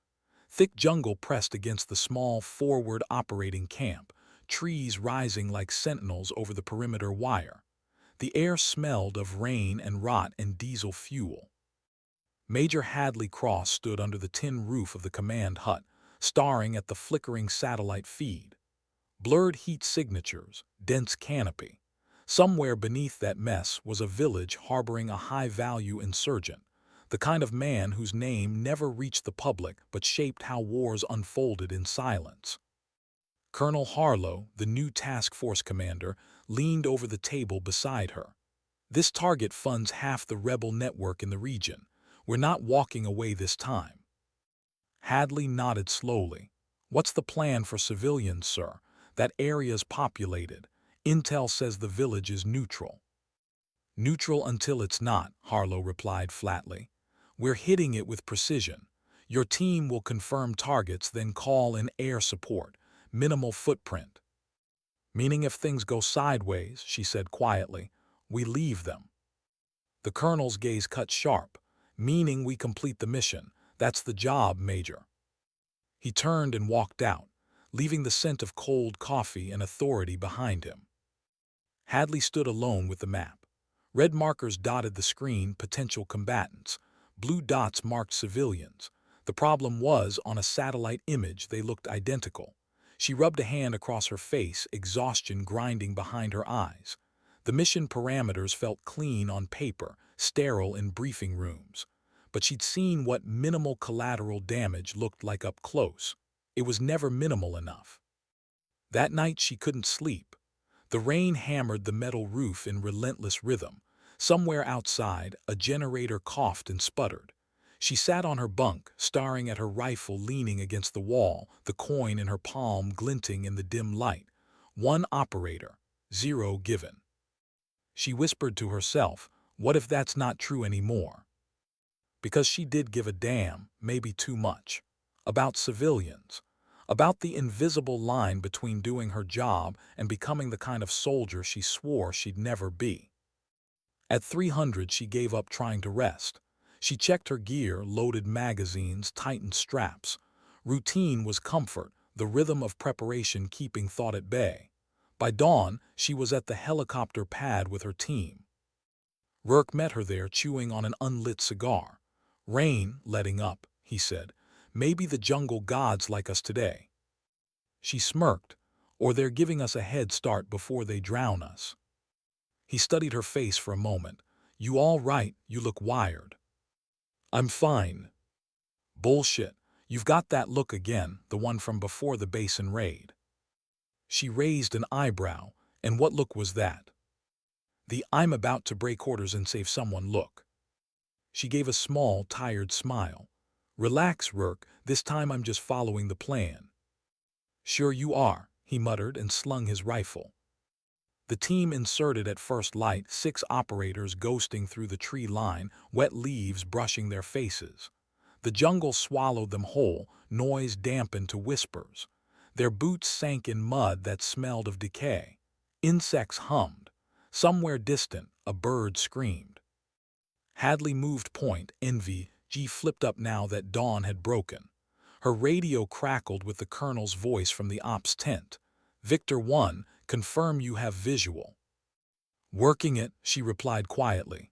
Speaker 1: Thick jungle pressed against the small forward operating camp, trees rising like sentinels over the perimeter wire. The air smelled of rain and rot and diesel fuel. Major Hadley Cross stood under the tin roof of the command hut, staring at the flickering satellite feed. Blurred heat signatures, dense canopy. Somewhere beneath that mess was a village harboring a high-value insurgent, the kind of man whose name never reached the public but shaped how wars unfolded in silence. Colonel Harlow, the new task force commander, leaned over the table beside her. "This target funds half the rebel network in the region. We're not walking away this time." Hadley nodded slowly. "What's the plan for civilians, sir? That area's populated. Intel says the village is neutral." "Neutral until it's not," Harlow replied flatly. "We're hitting it with precision. Your team will confirm targets, then call in air support. Minimal footprint." "Meaning if things go sideways," she said quietly, "we leave them." The colonel's gaze cut sharp. "Meaning we complete the mission. That's the job, Major." He turned and walked out, leaving the scent of cold coffee and authority behind him. Hadley stood alone with the map. Red markers dotted the screen, potential combatants. Blue dots marked civilians. The problem was, on a satellite image, they looked identical. She rubbed a hand across her face, exhaustion grinding behind her eyes. The mission parameters felt clean on paper, sterile in briefing rooms. But she'd seen what minimal collateral damage looked like up close. It was never minimal enough. That night she couldn't sleep. The rain hammered the metal roof in relentless rhythm. Somewhere outside, a generator coughed and sputtered. She sat on her bunk, staring at her rifle leaning against the wall, the coin in her palm glinting in the dim light. 1 operator, 0 given. She whispered to herself, what if that's not true anymore? Because she did give a damn, maybe too much. About civilians. About the invisible line between doing her job and becoming the kind of soldier she swore she'd never be. At 300 she gave up trying to rest. She checked her gear, loaded magazines, tightened straps. Routine was comfort, the rhythm of preparation keeping thought at bay. By dawn, she was at the helicopter pad with her team. Rourke met her there, chewing on an unlit cigar. "Rain letting up," he said. "Maybe the jungle gods like us today." She smirked. "Or they're giving us a head start before they drown us." He studied her face for a moment. "You all right? You look wired." "I'm fine." "Bullshit. You've got that look again, the one from before the Basin raid." She raised an eyebrow. "And what look was that?" "The I'm about to break orders and save someone look." She gave a small, tired smile. "Relax, Rourke. This time I'm just following the plan." "Sure you are," he muttered and slung his rifle. The team inserted at first light, 6 operators ghosting through the tree line, wet leaves brushing their faces. The jungle swallowed them whole, noise dampened to whispers. Their boots sank in mud that smelled of decay. Insects hummed. Somewhere distant, a bird screamed. Hadley moved point, NVG flipped up now that dawn had broken. Her radio crackled with the colonel's voice from the ops tent. "Victor 1, confirm you have visual." "Working it," she replied quietly.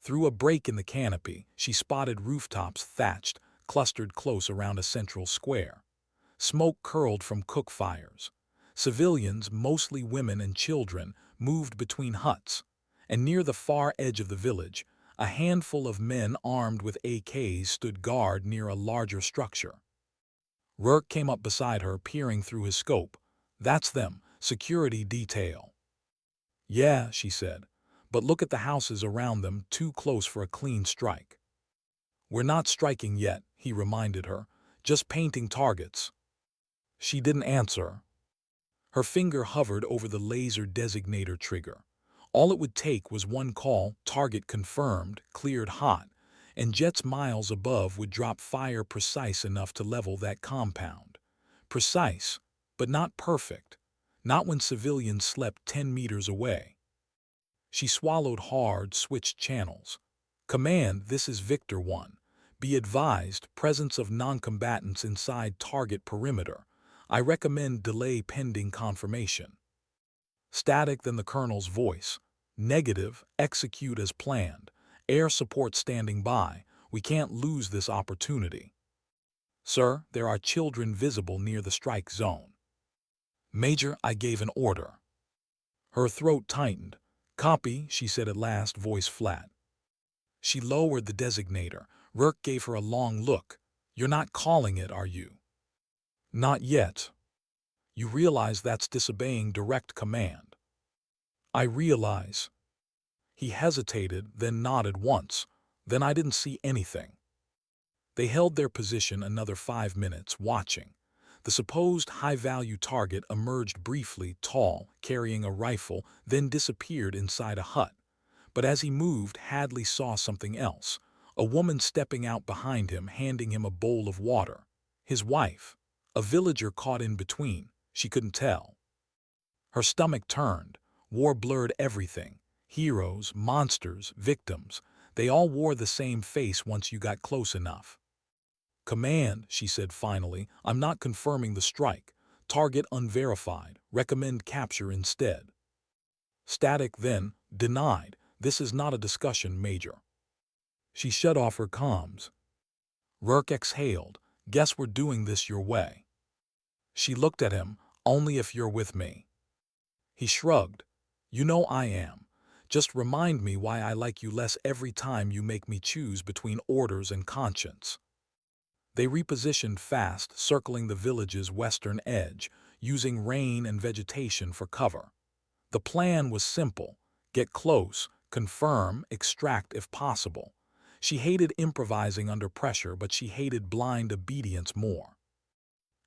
Speaker 1: Through a break in the canopy, she spotted rooftops thatched, clustered close around a central square. Smoke curled from cook fires. Civilians, mostly women and children, moved between huts. And near the far edge of the village, a handful of men armed with AKs stood guard near a larger structure. Rourke came up beside her, peering through his scope. "That's them, security detail." "Yeah," she said, "but look at the houses around them, too close for a clean strike." "We're not striking yet," he reminded her, "just painting targets." She didn't answer. Her finger hovered over the laser designator trigger. All it would take was one call, target confirmed, cleared hot, and jets miles above would drop fire precise enough to level that compound. Precise, but not perfect. Not when civilians slept 10 meters away. She swallowed hard, switched channels. Command, this is Victor 1. Be advised, presence of non-combatants inside target perimeter. I recommend delay pending confirmation. Static, then the colonel's voice. Negative, execute as planned. Air support standing by. We can't lose this opportunity. Sir, there are children visible near the strike zone. Major, I gave an order. Her throat tightened. Copy, she said at last, voice flat. She lowered the designator. Rourke gave her a long look. You're not calling it, are you? Not yet. You realize that's disobeying direct command. I realize. He hesitated, then nodded once. Then I didn't see anything. They held their position another 5 minutes, watching. The supposed high-value target emerged briefly, tall, carrying a rifle, then disappeared inside a hut. But as he moved, Hadley saw something else. A woman stepping out behind him, handing him a bowl of water. His wife. A villager caught in between. She couldn't tell. Her stomach turned. War blurred everything. Heroes, monsters, victims. They all wore the same face once you got close enough. Command, she said finally, I'm not confirming the strike. Target unverified. Recommend capture instead. Static, then, denied. This is not a discussion, Major. She shut off her comms. Rourke exhaled. Guess we're doing this your way. She looked at him. Only if you're with me. He shrugged. You know I am. Just remind me why I like you less every time you make me choose between orders and conscience. They repositioned fast, circling the village's western edge, using rain and vegetation for cover. The plan was simple. Get close, confirm, extract if possible. She hated improvising under pressure, but she hated blind obedience more.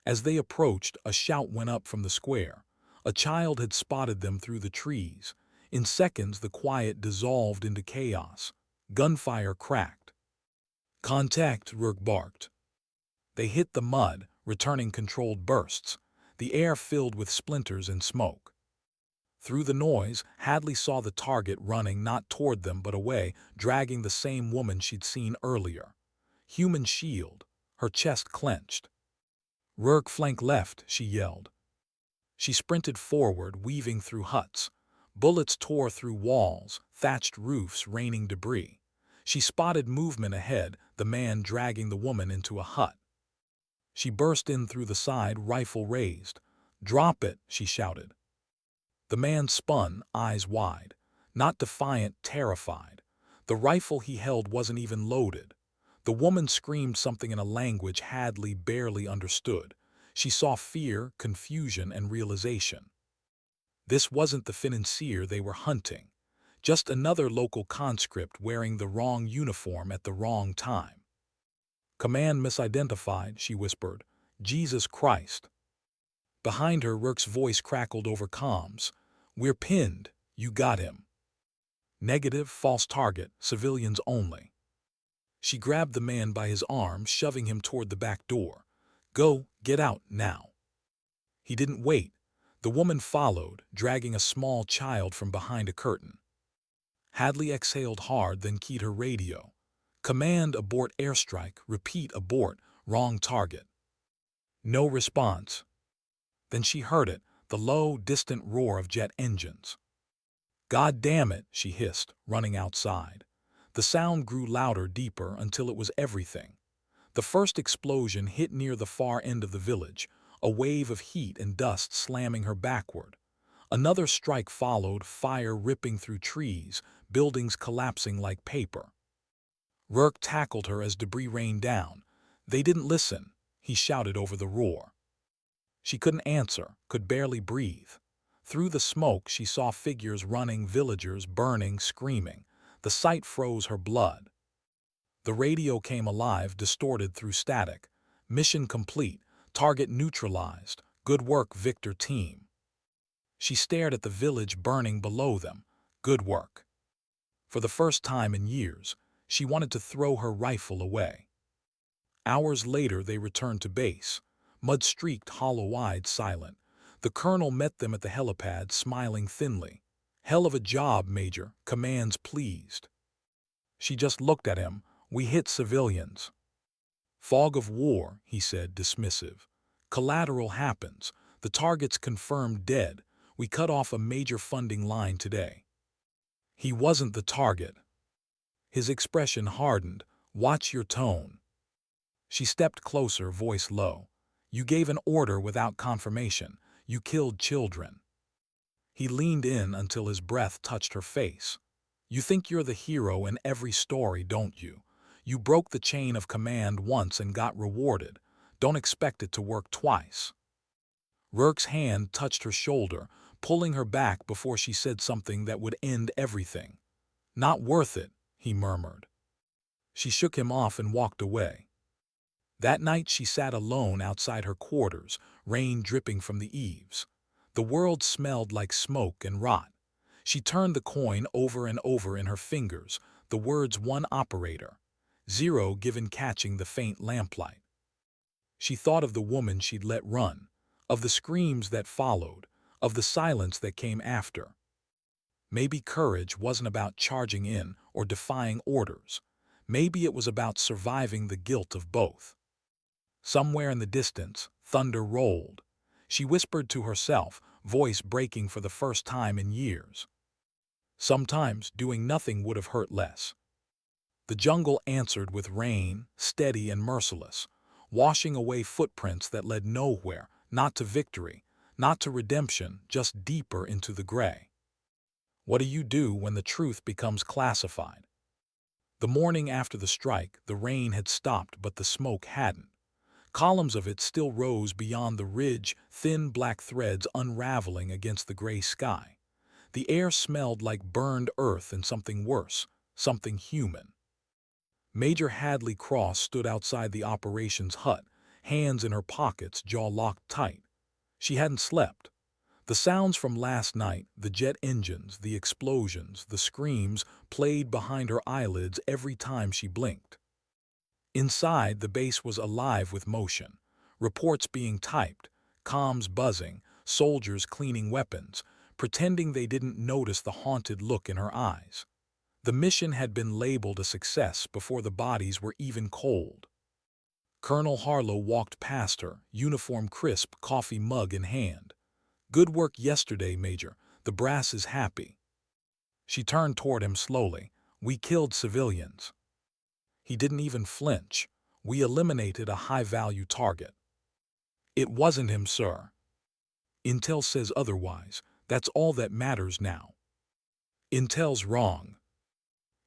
Speaker 1: As they approached, a shout went up from the square. A child had spotted them through the trees. In seconds, the quiet dissolved into chaos. Gunfire cracked. Contact, Rourke barked. They hit the mud, returning controlled bursts. The air filled with splinters and smoke. Through the noise, Hadley saw the target running not toward them but away, dragging the same woman she'd seen earlier. Human shield, her chest clenched. Rourke, flank left, she yelled. She sprinted forward, weaving through huts. Bullets tore through walls, thatched roofs, raining debris. She spotted movement ahead, the man dragging the woman into a hut. She burst in through the side, rifle raised. Drop it, she shouted. The man spun, eyes wide. Not defiant, terrified. The rifle he held wasn't even loaded. The woman screamed something in a language Hadley barely understood. She saw fear, confusion, and realization. This wasn't the financier they were hunting. Just another local conscript wearing the wrong uniform at the wrong time. Command misidentified, she whispered. Jesus Christ. Behind her, Rourke's voice crackled over comms. We're pinned. You got him. Negative, false target, civilians only. She grabbed the man by his arm, shoving him toward the back door. Go, get out, now. He didn't wait. The woman followed, dragging a small child from behind a curtain. Hadley exhaled hard, then keyed her radio. Command, abort airstrike. Repeat, abort. Wrong target. No response. Then she heard it, the low, distant roar of jet engines. God damn it, she hissed, running outside. The sound grew louder, deeper, until it was everything. The first explosion hit near the far end of the village, a wave of heat and dust slamming her backward. Another strike followed, fire ripping through trees, buildings collapsing like paper. Rourke tackled her as debris rained down. They didn't listen, he shouted over the roar. She couldn't answer, could barely breathe. Through the smoke, she saw figures running, villagers burning, screaming. The sight froze her blood. The radio came alive, distorted through static. Mission complete. Target neutralized. Good work, Victor team. She stared at the village burning below them. Good work. For the first time in years, she wanted to throw her rifle away. Hours later, they returned to base. Mud-streaked, hollow-eyed, silent. The colonel met them at the helipad, smiling thinly. Hell of a job, Major. Command's pleased. She just looked at him. We hit civilians. Fog of war, he said, dismissive. Collateral happens. The target's confirmed dead. We cut off a major funding line today. He wasn't the target. His expression hardened. Watch your tone. She stepped closer, voice low. You gave an order without confirmation. You killed children. He leaned in until his breath touched her face. You think you're the hero in every story, don't you? You broke the chain of command once and got rewarded. Don't expect it to work twice. Rourke's hand touched her shoulder, pulling her back before she said something that would end everything. Not worth it, he murmured. She shook him off and walked away. That night she sat alone outside her quarters, rain dripping from the eaves. The world smelled like smoke and rot. She turned the coin over and over in her fingers, the words one operator, zero given catching the faint lamplight. She thought of the woman she'd let run, of the screams that followed, of the silence that came after. Maybe courage wasn't about charging in or defying orders. Maybe it was about surviving the guilt of both. Somewhere in the distance, thunder rolled. She whispered to herself, voice breaking for the first time in years. Sometimes doing nothing would have hurt less. The jungle answered with rain, steady and merciless, washing away footprints that led nowhere, not to victory, not to redemption, just deeper into the gray. What do you do when the truth becomes classified? The morning after the strike, the rain had stopped, but the smoke hadn't. Columns of it still rose beyond the ridge, thin black threads unraveling against the gray sky. The air smelled like burned earth and something worse, something human. Major Hadley Cross stood outside the operations hut, hands in her pockets, jaw locked tight. She hadn't slept. The sounds from last night, the jet engines, the explosions, the screams, played behind her eyelids every time she blinked. Inside, the base was alive with motion, reports being typed, comms buzzing, soldiers cleaning weapons, pretending they didn't notice the haunted look in her eyes. The mission had been labeled a success before the bodies were even cold. Colonel Harlow walked past her, uniform crisp, coffee mug in hand. Good work yesterday, Major. The brass is happy. She turned toward him slowly. We killed civilians. He didn't even flinch. We eliminated a high-value target. It wasn't him, sir. Intel says otherwise. That's all that matters now. Intel's wrong.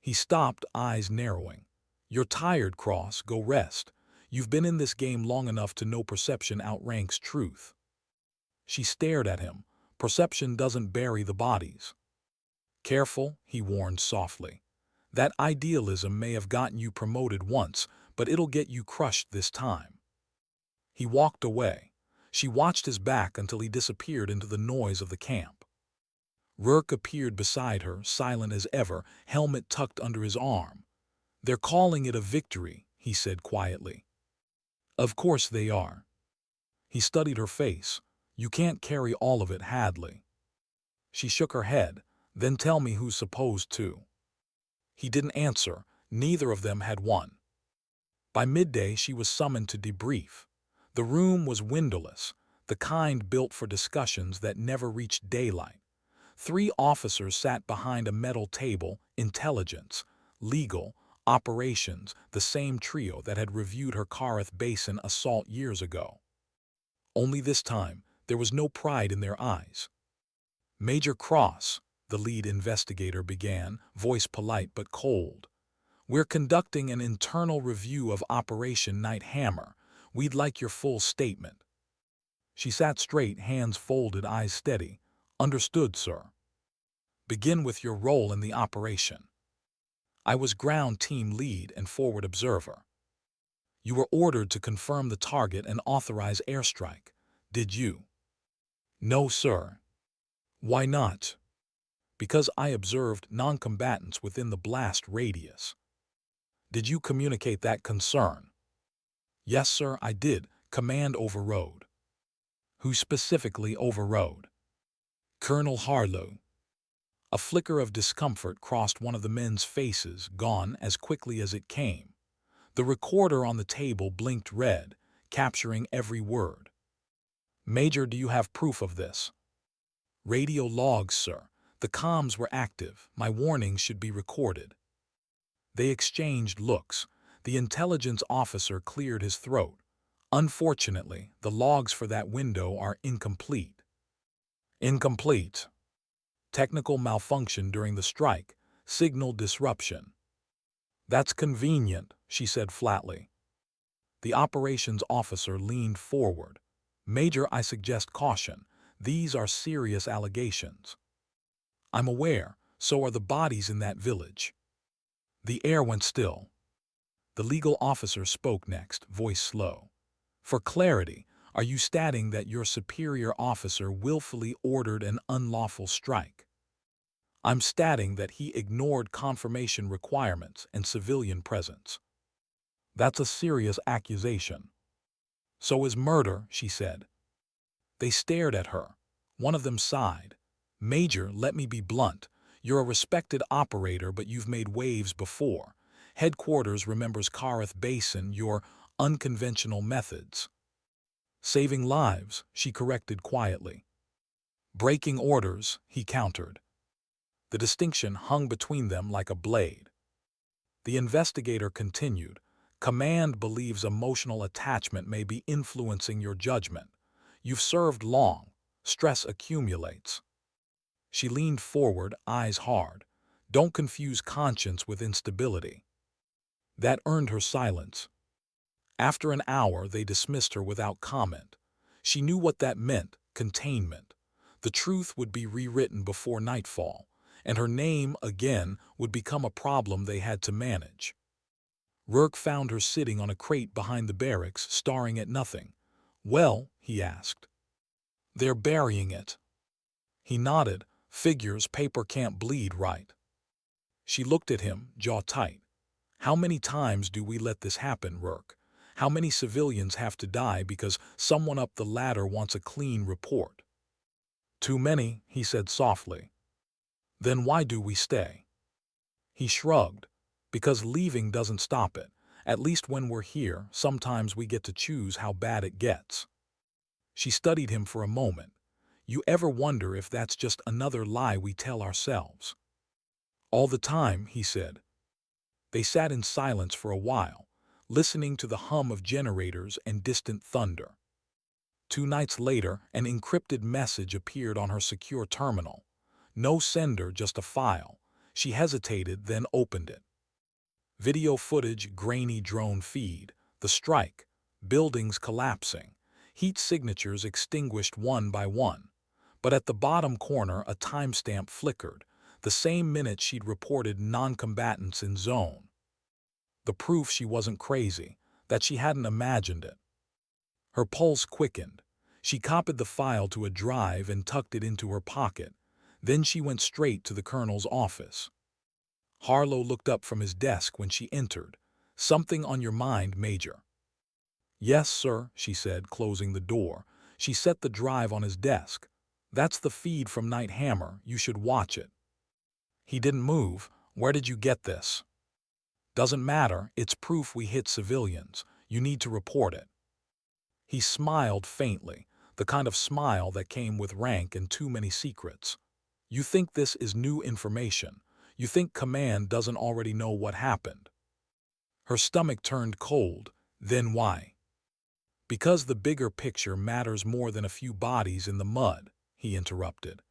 Speaker 1: He stopped, eyes narrowing. You're tired, Cross. Go rest. You've been in this game long enough to know perception outranks truth. She stared at him. Perception doesn't bury the bodies. Careful, he warned softly. That idealism may have gotten you promoted once, but it'll get you crushed this time. He walked away. She watched his back until he disappeared into the noise of the camp. Rourke appeared beside her, silent as ever, helmet tucked under his arm. They're calling it a victory, he said quietly. Of course they are. He studied her face. You can't carry all of it, Hadley. She shook her head. Then tell me who's supposed to. He didn't answer. Neither of them had won. By midday, she was summoned to debrief. The room was windowless, the kind built for discussions that never reached daylight. 3 officers sat behind a metal table, intelligence, legal, operations, the same trio that had reviewed her Kareth Basin assault years ago. Only this time, there was no pride in their eyes. Major Cross, the lead investigator began, voice polite but cold. We're conducting an internal review of Operation Night Hammer. We'd like your full statement. She sat straight, hands folded, eyes steady. Understood, sir. Begin with your role in the operation. I was ground team lead and forward observer. You were ordered to confirm the target and authorize airstrike. Did you? No, sir. Why not? Because I observed non-combatants within the blast radius. Did you communicate that concern? Yes, sir, I did. Command overrode. Who specifically overrode? Colonel Harlow. A flicker of discomfort crossed one of the men's faces, gone as quickly as it came. The recorder on the table blinked red, capturing every word. "Major, do you have proof of this?" "Radio logs, sir. The comms were active. My warnings should be recorded." They exchanged looks. The intelligence officer cleared his throat. "Unfortunately, the logs for that window are incomplete." "Incomplete." "Technical malfunction during the strike. Signal disruption." "That's convenient," she said flatly. The operations officer leaned forward. "Major, I suggest caution. These are serious allegations." "I'm aware. So are the bodies in that village." The air went still. The legal officer spoke next, voice slow. "For clarity, are you stating that your superior officer willfully ordered an unlawful strike?" "I'm stating that he ignored confirmation requirements and civilian presence." "That's a serious accusation." "So is murder," she said. They stared at her. One of them sighed. "Major, let me be blunt. You're a respected operator, but you've made waves before. Headquarters remembers Kareth Basin, your unconventional methods." "Saving lives," she corrected quietly. "Breaking orders," he countered. The distinction hung between them like a blade. The investigator continued. "Command believes emotional attachment may be influencing your judgment. You've served long. Stress accumulates." She leaned forward, eyes hard. "Don't confuse conscience with instability." That earned her silence. After an hour, they dismissed her without comment. She knew what that meant: containment. The truth would be rewritten before nightfall, and her name, again, would become a problem they had to manage. Rourke found her sitting on a crate behind the barracks, staring at nothing. "Well?" he asked. "They're burying it." He nodded. "Figures, paper can't bleed, right?" She looked at him, jaw tight. "How many times do we let this happen, Rourke? How many civilians have to die because someone up the ladder wants a clean report?" "Too many," he said softly. "Then why do we stay?" He shrugged. "Because leaving doesn't stop it. At least when we're here, sometimes we get to choose how bad it gets." She studied him for a moment. "You ever wonder if that's just another lie we tell ourselves?" "All the time," he said. They sat in silence for a while, listening to the hum of generators and distant thunder. 2 nights later, an encrypted message appeared on her secure terminal. No sender, just a file. She hesitated, then opened it. Video footage, grainy drone feed, the strike, buildings collapsing, heat signatures extinguished one by one. But at the bottom corner, a timestamp flickered, the same minute she'd reported non-combatants in zone. The proof she wasn't crazy, that she hadn't imagined it. Her pulse quickened. She copied the file to a drive and tucked it into her pocket. Then she went straight to the colonel's office. Harlow looked up from his desk when she entered. "Something on your mind, Major?" "Yes, sir," she said, closing the door. She set the drive on his desk. "That's the feed from Night Hammer. You should watch it." He didn't move. "Where did you get this?" "Doesn't matter. It's proof we hit civilians. You need to report it." He smiled faintly, the kind of smile that came with rank and too many secrets. "You think this is new information? You think command doesn't already know what happened?" Her stomach turned cold. "Then why?" "Because the bigger picture matters more than a few bodies in the mud," he interrupted.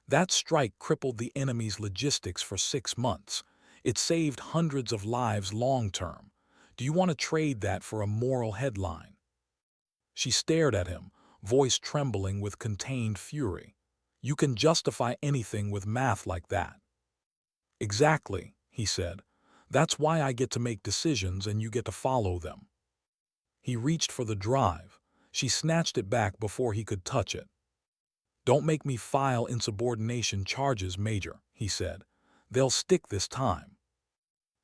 Speaker 1: "That strike crippled the enemy's logistics for 6 months. It saved hundreds of lives long-term. Do you want to trade that for a moral headline?" She stared at him, voice trembling with contained fury. "You can justify anything with math like that." "Exactly," he said. "That's why I get to make decisions and you get to follow them." He reached for the drive. She snatched it back before he could touch it. "Don't make me file insubordination charges, Major," he said. "They'll stick this time."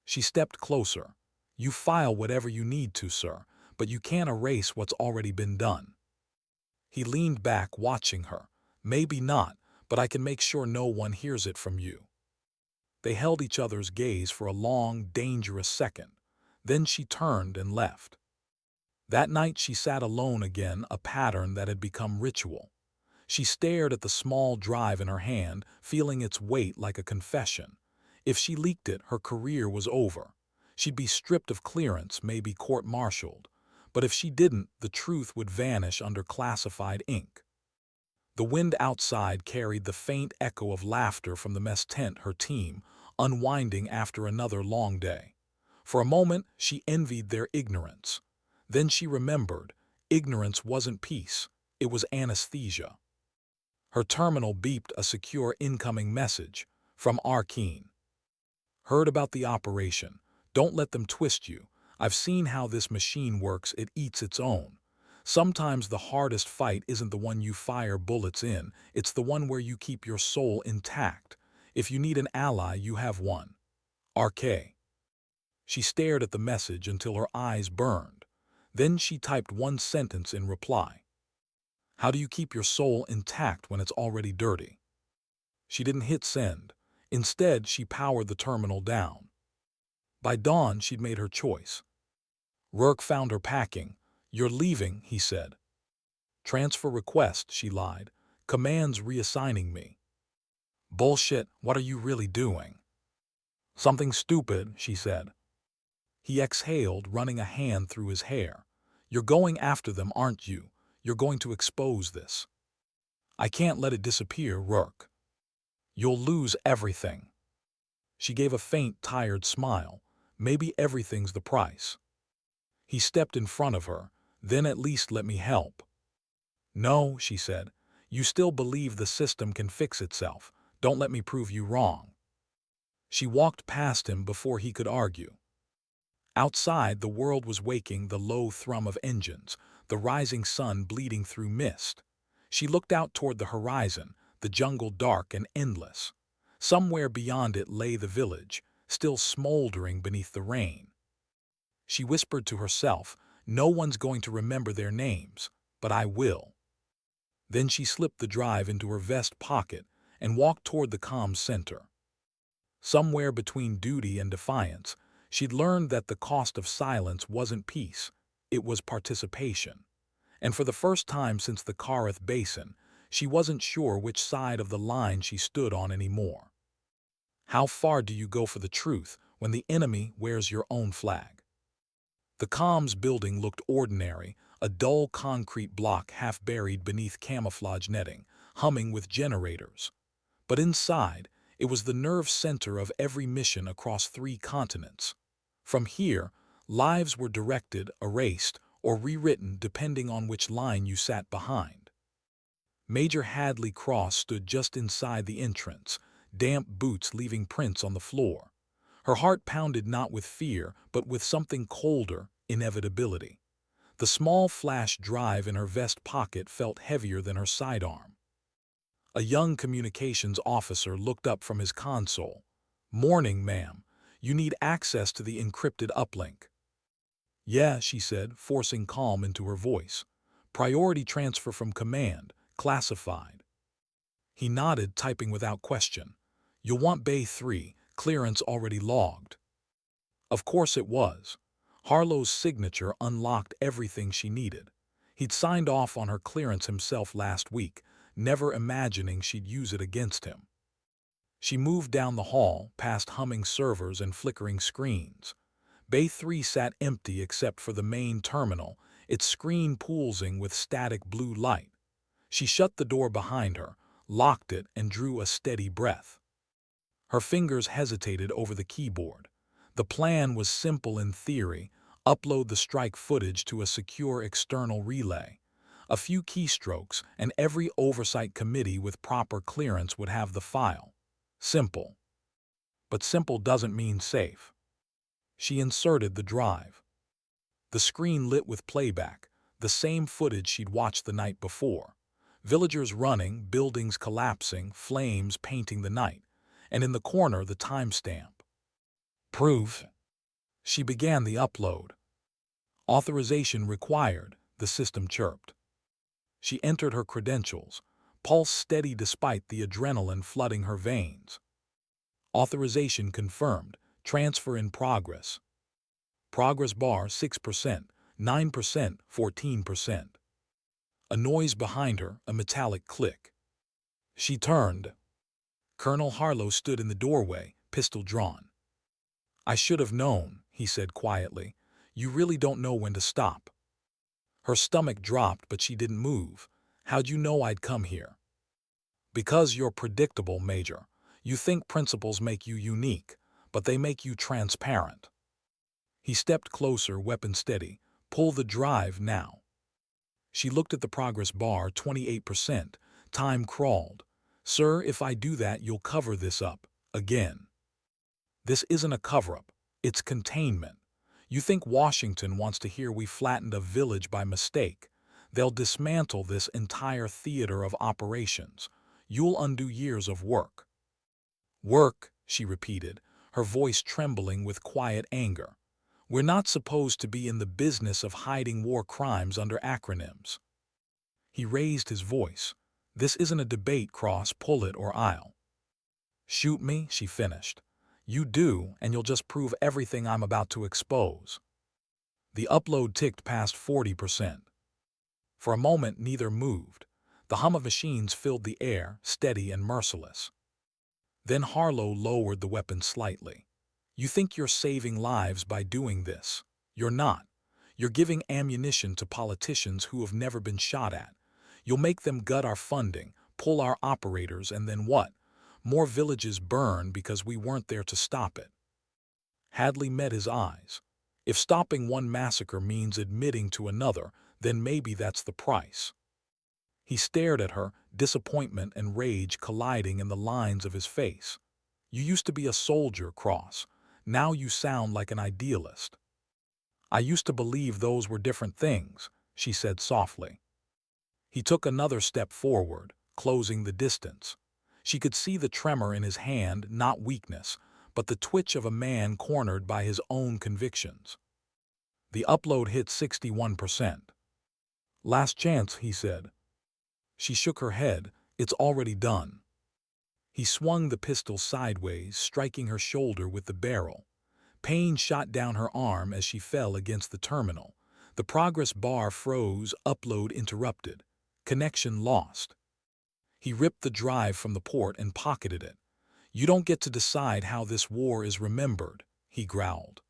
Speaker 1: She stepped closer. "You file whatever you need to, sir, but you can't erase what's already been done." He leaned back, watching her. "Maybe not, but I can make sure no one hears it from you." They held each other's gaze for a long, dangerous second. Then she turned and left. That night she sat alone again, a pattern that had become ritual. She stared at the small drive in her hand, feeling its weight like a confession. If she leaked it, her career was over. She'd be stripped of clearance, maybe court-martialed. But if she didn't, the truth would vanish under classified ink. The wind outside carried the faint echo of laughter from the mess tent, her team, unwinding after another long day. For a moment, she envied their ignorance. Then she remembered, ignorance wasn't peace, it was anesthesia. Her terminal beeped a secure incoming message from Arkeen. "Heard about the operation. Don't let them twist you. I've seen how this machine works, it eats its own. Sometimes the hardest fight isn't the one you fire bullets in, it's the one where you keep your soul intact. If you need an ally, you have one. RK." She stared at the message until her eyes burned. Then she typed one sentence in reply. "How do you keep your soul intact when it's already dirty?" She didn't hit send. Instead, she powered the terminal down. By dawn, she'd made her choice. Rourke found her packing. "You're leaving," he said. "Transfer request," she lied. "Command's reassigning me." "Bullshit, what are you really doing?" "Something stupid," she said. He exhaled, running a hand through his hair. "You're going after them, aren't you? You're going to expose this." "I can't let it disappear, Rourke." "You'll lose everything." She gave a faint, tired smile. "Maybe everything's the price." He stepped in front of her. "Then at least let me help." "No," she said. "You still believe the system can fix itself. Don't let me prove you wrong." She walked past him before he could argue. Outside, the world was waking, the low thrum of engines, the rising sun bleeding through mist. She looked out toward the horizon, the jungle dark and endless. Somewhere beyond it lay the village, still smoldering beneath the rain. She whispered to herself, "No one's going to remember their names, but I will." Then she slipped the drive into her vest pocket and walked toward the comms center. Somewhere between duty and defiance, she'd learned that the cost of silence wasn't peace, it was participation. And for the first time since the Kareth Basin, she wasn't sure which side of the line she stood on anymore. How far do you go for the truth when the enemy wears your own flag? The comms building looked ordinary, a dull concrete block half buried beneath camouflage netting, humming with generators. But inside, it was the nerve center of every mission across 3 continents. From here, lives were directed, erased, or rewritten depending on which line you sat behind. Major Hadley Cross stood just inside the entrance, damp boots leaving prints on the floor. Her heart pounded not with fear, but with something colder, inevitability. The small flash drive in her vest pocket felt heavier than her sidearm. A young communications officer looked up from his console. "Morning, ma'am. You need access to the encrypted uplink." "Yeah," she said, forcing calm into her voice. "Priority transfer from command, classified." He nodded, typing without question. "You'll want Bay 3, clearance already logged." Of course it was. Harlow's signature unlocked everything she needed. He'd signed off on her clearance himself last week, never imagining she'd use it against him. She moved down the hall, past humming servers and flickering screens. Bay 3 sat empty except for the main terminal, its screen pulsing with static blue light. She shut the door behind her, locked it, and drew a steady breath. Her fingers hesitated over the keyboard. The plan was simple in theory: upload the strike footage to a secure external relay. A few keystrokes, and every oversight committee with proper clearance would have the file. Simple. But simple doesn't mean safe. She inserted the drive. The screen lit with playback, the same footage she'd watched the night before. Villagers running, buildings collapsing, flames painting the night, and in the corner the timestamp. "Proof." She began the upload. "Authorization required," the system chirped. She entered her credentials. pulse steady despite the adrenaline flooding her veins. Authorization confirmed. Transfer in progress. Progress bar 6%, 9%, 14%. A noise behind her, a metallic click. She turned. Colonel Harlow stood in the doorway, pistol drawn. "I should have known," he said quietly. "You really don't know when to stop." Her stomach dropped, but she didn't move. "How'd you know I'd come here?" "Because you're predictable, Major. You think principles make you unique, but they make you transparent." He stepped closer, weapon steady. "Pull the drive now." She looked at the progress bar, 28%. Time crawled. "Sir, if I do that, you'll cover this up. Again." "This isn't a cover-up. It's containment. You think Washington wants to hear we flattened a village by mistake? They'll dismantle this entire theater of operations. You'll undo years of work." "Work," she repeated, her voice trembling with quiet anger. "We're not supposed to be in the business of hiding war crimes under acronyms." He raised his voice. "This isn't a debate, Cross, pull it or I'll." "Shoot me," she finished. "You do, and you'll just prove everything I'm about to expose." The upload ticked past 40%. For a moment, neither moved. The hum of machines filled the air, steady and merciless. Then Harlow lowered the weapon slightly. "You think you're saving lives by doing this? You're not. You're giving ammunition to politicians who have never been shot at. You'll make them gut our funding, pull our operators, and then what? More villages burn because we weren't there to stop it." Hadley met his eyes. If stopping one massacre means admitting to another, then maybe that's the price. He stared at her, disappointment and rage colliding in the lines of his face. "You used to be a soldier, Cross. Now you sound like an idealist." "I used to believe those were different things," she said softly. He took another step forward, closing the distance. She could see the tremor in his hand, not weakness, but the twitch of a man cornered by his own convictions. The upload hit 61%. "Last chance," he said. She shook her head. "It's already done." He swung the pistol sideways, striking her shoulder with the barrel. Pain shot down her arm as she fell against the terminal. The progress bar froze, upload interrupted. Connection lost. He ripped the drive from the port and pocketed it. "You don't get to decide how this war is remembered," he growled.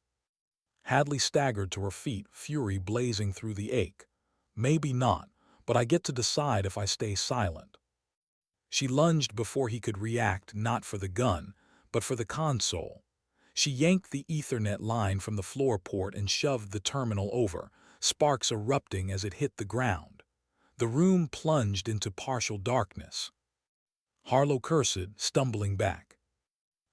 Speaker 1: Hadley staggered to her feet, fury blazing through the ache. "Maybe not, but I get to decide if I stay silent." She lunged before he could react, not for the gun, but for the console. She yanked the Ethernet line from the floor port and shoved the terminal over, sparks erupting as it hit the ground. The room plunged into partial darkness. Harlow cursed, stumbling back.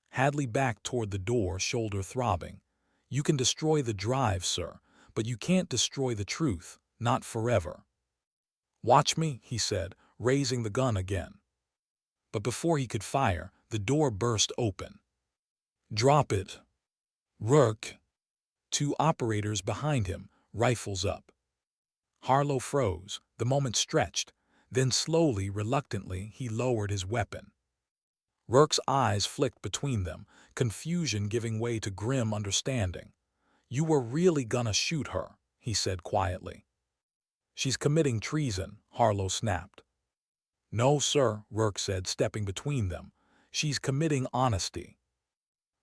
Speaker 1: Hadley backed toward the door, shoulder throbbing. "You can destroy the drive, sir, but you can't destroy the truth, not forever." "Watch me," he said, raising the gun again. But before he could fire, the door burst open. "Drop it, Rourke." Two operators behind him, rifles up. Harlow froze, the moment stretched. Then slowly, reluctantly, he lowered his weapon. Rourke's eyes flicked between them, confusion giving way to grim understanding. "You were really gonna shoot her," he said quietly. "She's committing treason," Harlow snapped. "No, sir," Rourke said, stepping between them. "She's committing honesty."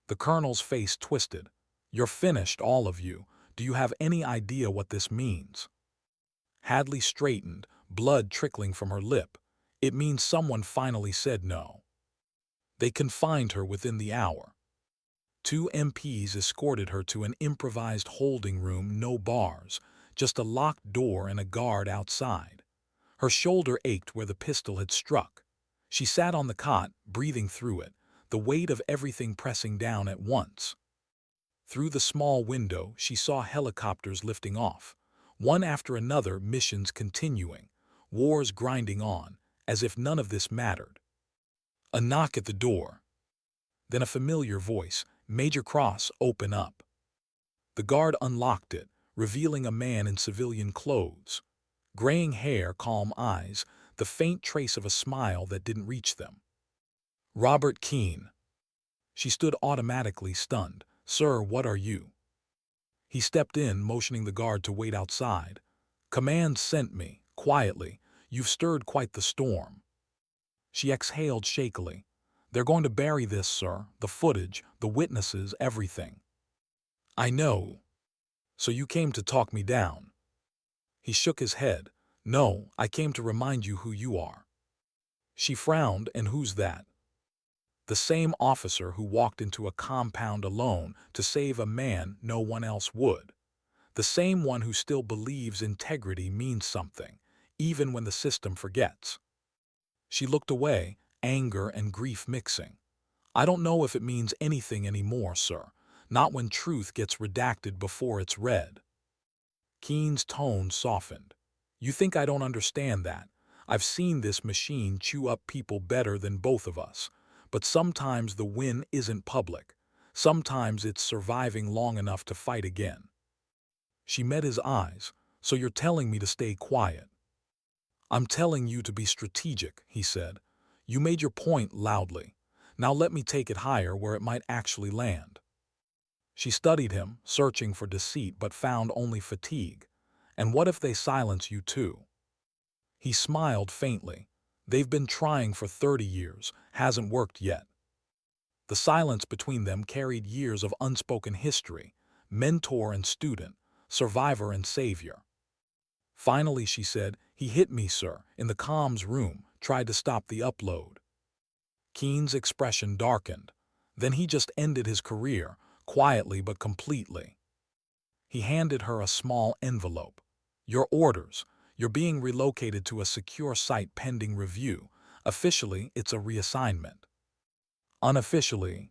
Speaker 1: The colonel's face twisted. "You're finished, all of you. Do you have any idea what this means?" Hadley straightened, blood trickling from her lip. "It means someone finally said no." They confined her within the hour. 2 MPs escorted her to an improvised holding room, no bars, just a locked door and a guard outside. Her shoulder ached where the pistol had struck. She sat on the cot, breathing through it, the weight of everything pressing down at once. Through the small window, she saw helicopters lifting off. One after another, missions continuing, wars grinding on, as if none of this mattered. A knock at the door. Then a familiar voice, "Major Cross, open up." The guard unlocked it, revealing a man in civilian clothes. Graying hair, calm eyes, the faint trace of a smile that didn't reach them. Robert Keene. She stood automatically stunned. Sir, what are you? He stepped in, motioning the guard to wait outside. Command sent me, quietly. You've stirred quite the storm. She exhaled shakily. They're going to bury this, sir. The footage, the witnesses, everything. I know. So you came to talk me down. He shook his head. No, I came to remind you who you are. She frowned. And who's that? The same officer who walked into a compound alone to save a man no one else would. The same one who still believes integrity means something, even when the system forgets. She looked away, anger and grief mixing. I don't know if it means anything anymore, sir. Not when truth gets redacted before it's read. Keene's tone softened. You think I don't understand that? I've seen this machine chew up people better than both of us. But sometimes the win isn't public. Sometimes it's surviving long enough to fight again. She met his eyes. So you're telling me to stay quiet? I'm telling you to be strategic, he said. You made your point loudly. Now let me take it higher where it might actually land. She studied him, searching for deceit but found only fatigue. And what if they silence you too? He smiled faintly. They've been trying for 30 years, hasn't worked yet. The silence between them carried years of unspoken history, mentor and student, survivor and savior. Finally, she said, he hit me, sir, in the comms room, tried to stop the upload. Keene's expression darkened. Then he just ended his career, quietly but completely. He handed her a small envelope. Your orders. You're being relocated to a secure site pending review. Officially, it's a reassignment. Unofficially,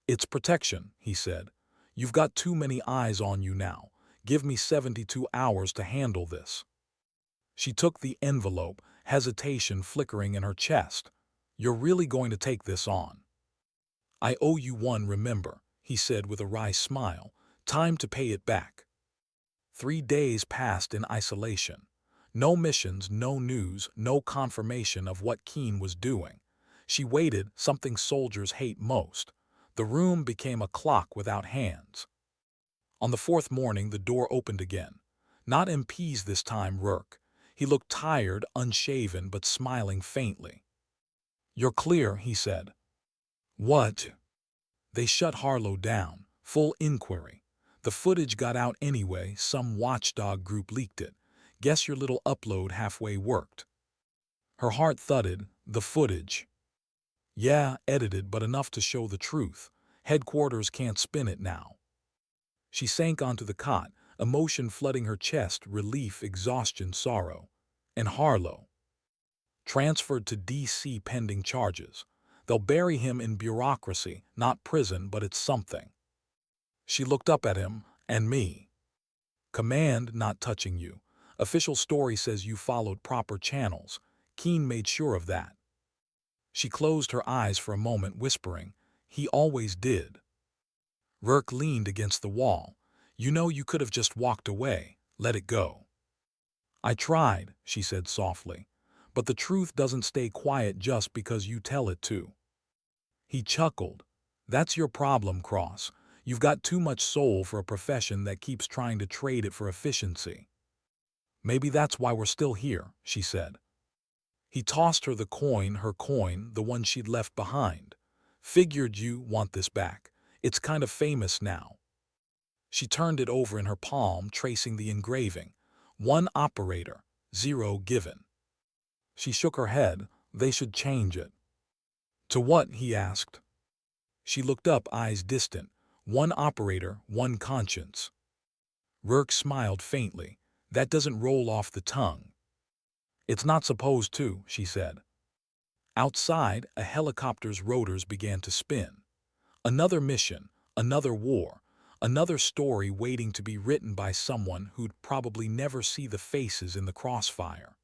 Speaker 1: it's protection, he said. You've got too many eyes on you now. Give me 72 hours to handle this. She took the envelope, hesitation flickering in her chest. You're really going to take this on? I owe you one, remember, he said with a wry smile. Time to pay it back. 3 days passed in isolation. No missions, no news, no confirmation of what Keene was doing. She waited, something soldiers hate most. The room became a clock without hands. On the 4th morning, the door opened again. Not MPs this time, Rourke. He looked tired, unshaven, but smiling faintly. You're clear, he said. What? They shut Harlow down. Full inquiry. The footage got out anyway, some watchdog group leaked it. Guess your little upload halfway worked. Her heart thudded. The footage. Yeah, edited, but enough to show the truth. Headquarters can't spin it now. She sank onto the cot, emotion flooding her chest, relief, exhaustion, sorrow. And Harlow. Transferred to D.C. pending charges. They'll bury him in bureaucracy, not prison, but it's something. She looked up at him, and me. Command not touching you. Official story says you followed proper channels. Keene made sure of that. She closed her eyes for a moment, whispering, he always did. Rourke leaned against the wall. You know, you could have just walked away, let it go. I tried, she said softly, but the truth doesn't stay quiet just because you tell it to. He chuckled. That's your problem, Cross. You've got too much soul for a profession that keeps trying to trade it for efficiency. Maybe that's why we're still here, she said. He tossed her coin, the one she'd left behind. Figured you want this back. It's kind of famous now. She turned it over in her palm, tracing the engraving. 1 operator, 0 given. She shook her head. They should change it. To what? He asked. She looked up, eyes distant. 1 operator, 1 conscience. Rourke smiled faintly. That doesn't roll off the tongue. It's not supposed to, she said. Outside, a helicopter's rotors began to spin. Another mission, another war, another story waiting to be written by someone who'd probably never see the faces in the crossfire.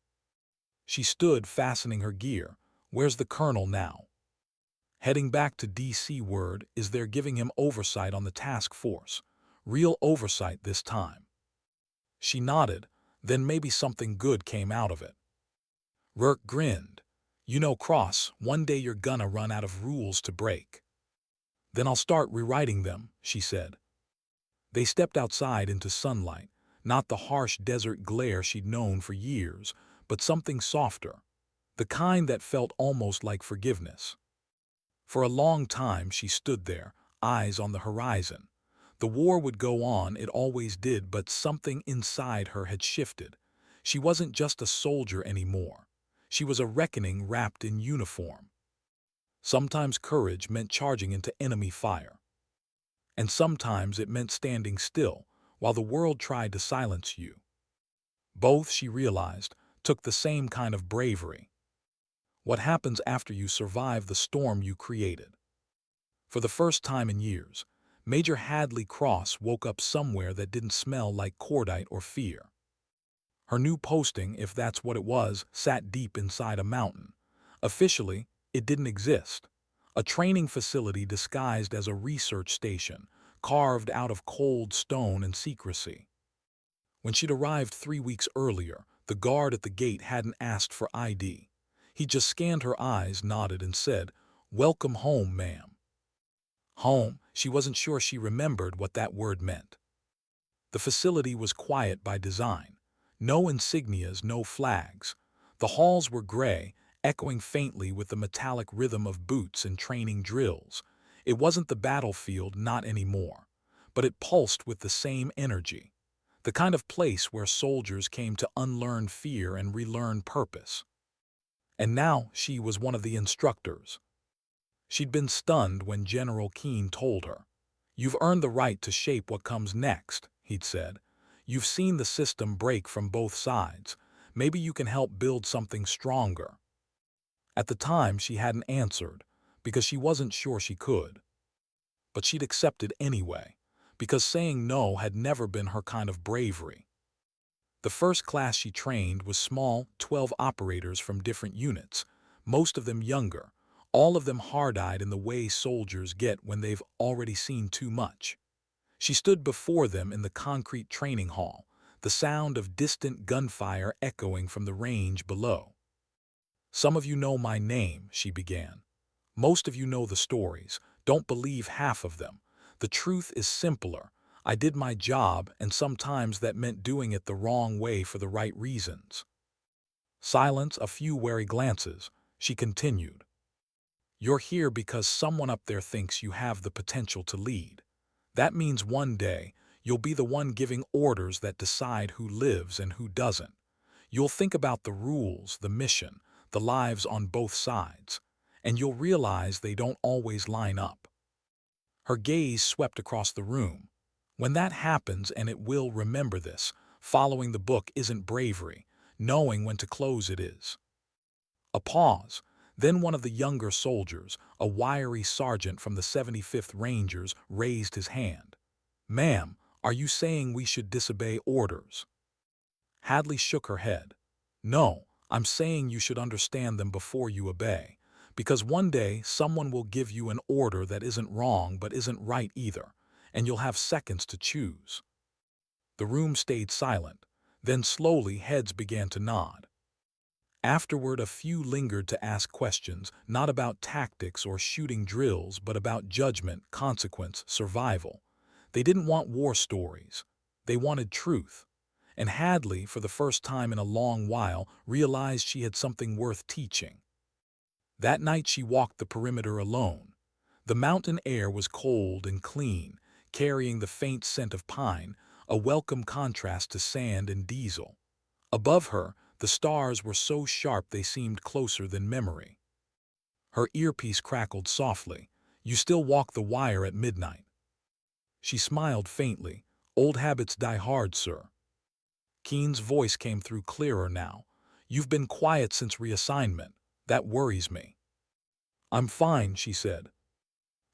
Speaker 1: She stood, fastening her gear. Where's the colonel now? Heading back to D.C. Word is they're giving him oversight on the task force. Real oversight this time. She nodded. Then maybe something good came out of it. Rourke grinned. You know, Cross, one day you're gonna run out of rules to break. Then I'll start rewriting them, she said. They stepped outside into sunlight, not the harsh desert glare she'd known for years, but something softer, the kind that felt almost like forgiveness. For a long time she stood there, eyes on the horizon. The war would go on, it always did, but something inside her had shifted. She wasn't just a soldier anymore. She was a reckoning wrapped in uniform. Sometimes courage meant charging into enemy fire. And sometimes it meant standing still while the world tried to silence you. Both, she realized, took the same kind of bravery. What happens after you survive the storm you created? For the first time in years, Major Hadley Cross woke up somewhere that didn't smell like cordite or fear. Her new posting, if that's what it was, sat deep inside a mountain. Officially, it didn't exist. A training facility disguised as a research station, carved out of cold stone and secrecy. When she'd arrived 3 weeks earlier, the guard at the gate hadn't asked for ID. He just scanned her eyes, nodded, and said, "Welcome home, ma'am." Home, she wasn't sure she remembered what that word meant. The facility was quiet by design. No insignias, no flags. The halls were gray, echoing faintly with the metallic rhythm of boots and training drills. It wasn't the battlefield, not anymore. But it pulsed with the same energy. The kind of place where soldiers came to unlearn fear and relearn purpose. And now she was one of the instructors. She'd been stunned when General Keene told her. "You've earned the right to shape what comes next," he'd said. "You've seen the system break from both sides. Maybe you can help build something stronger." At the time, she hadn't answered, because she wasn't sure she could. But she'd accepted anyway, because saying no had never been her kind of bravery. The first class she trained was small, 12 operators from different units, most of them younger, all of them hard-eyed in the way soldiers get when they've already seen too much. She stood before them in the concrete training hall, the sound of distant gunfire echoing from the range below. "Some of you know my name," she began. "Most of you know the stories. Don't believe half of them. The truth is simpler. I did my job, and sometimes that meant doing it the wrong way for the right reasons." Silence, a few wary glances. She continued. "You're here because someone up there thinks you have the potential to lead. That means one day, you'll be the one giving orders that decide who lives and who doesn't. You'll think about the rules, the mission, the lives on both sides, and you'll realize they don't always line up." Her gaze swept across the room. When that happens, and it will, remember this, following the book isn't bravery, knowing when to close it is. A pause. Then one of the younger soldiers, a wiry sergeant from the 75th Rangers, raised his hand. "Ma'am, are you saying we should disobey orders?" Hadley shook her head. "No, I'm saying you should understand them before you obey. Because one day someone will give you an order that isn't wrong but isn't right either, and you'll have seconds to choose." The room stayed silent. Then slowly heads began to nod. Afterward, a few lingered to ask questions, not about tactics or shooting drills, but about judgment, consequence, survival. They didn't want war stories. They wanted truth. And Hadley, for the first time in a long while, realized she had something worth teaching. That night she walked the perimeter alone. The mountain air was cold and clean, carrying the faint scent of pine, a welcome contrast to sand and diesel. Above her, the stars were so sharp they seemed closer than memory. Her earpiece crackled softly. "You still walk the wire at midnight?" She smiled faintly. "Old habits die hard, sir." Keene's voice came through clearer now. "You've been quiet since reassignment. That worries me." "I'm fine," she said.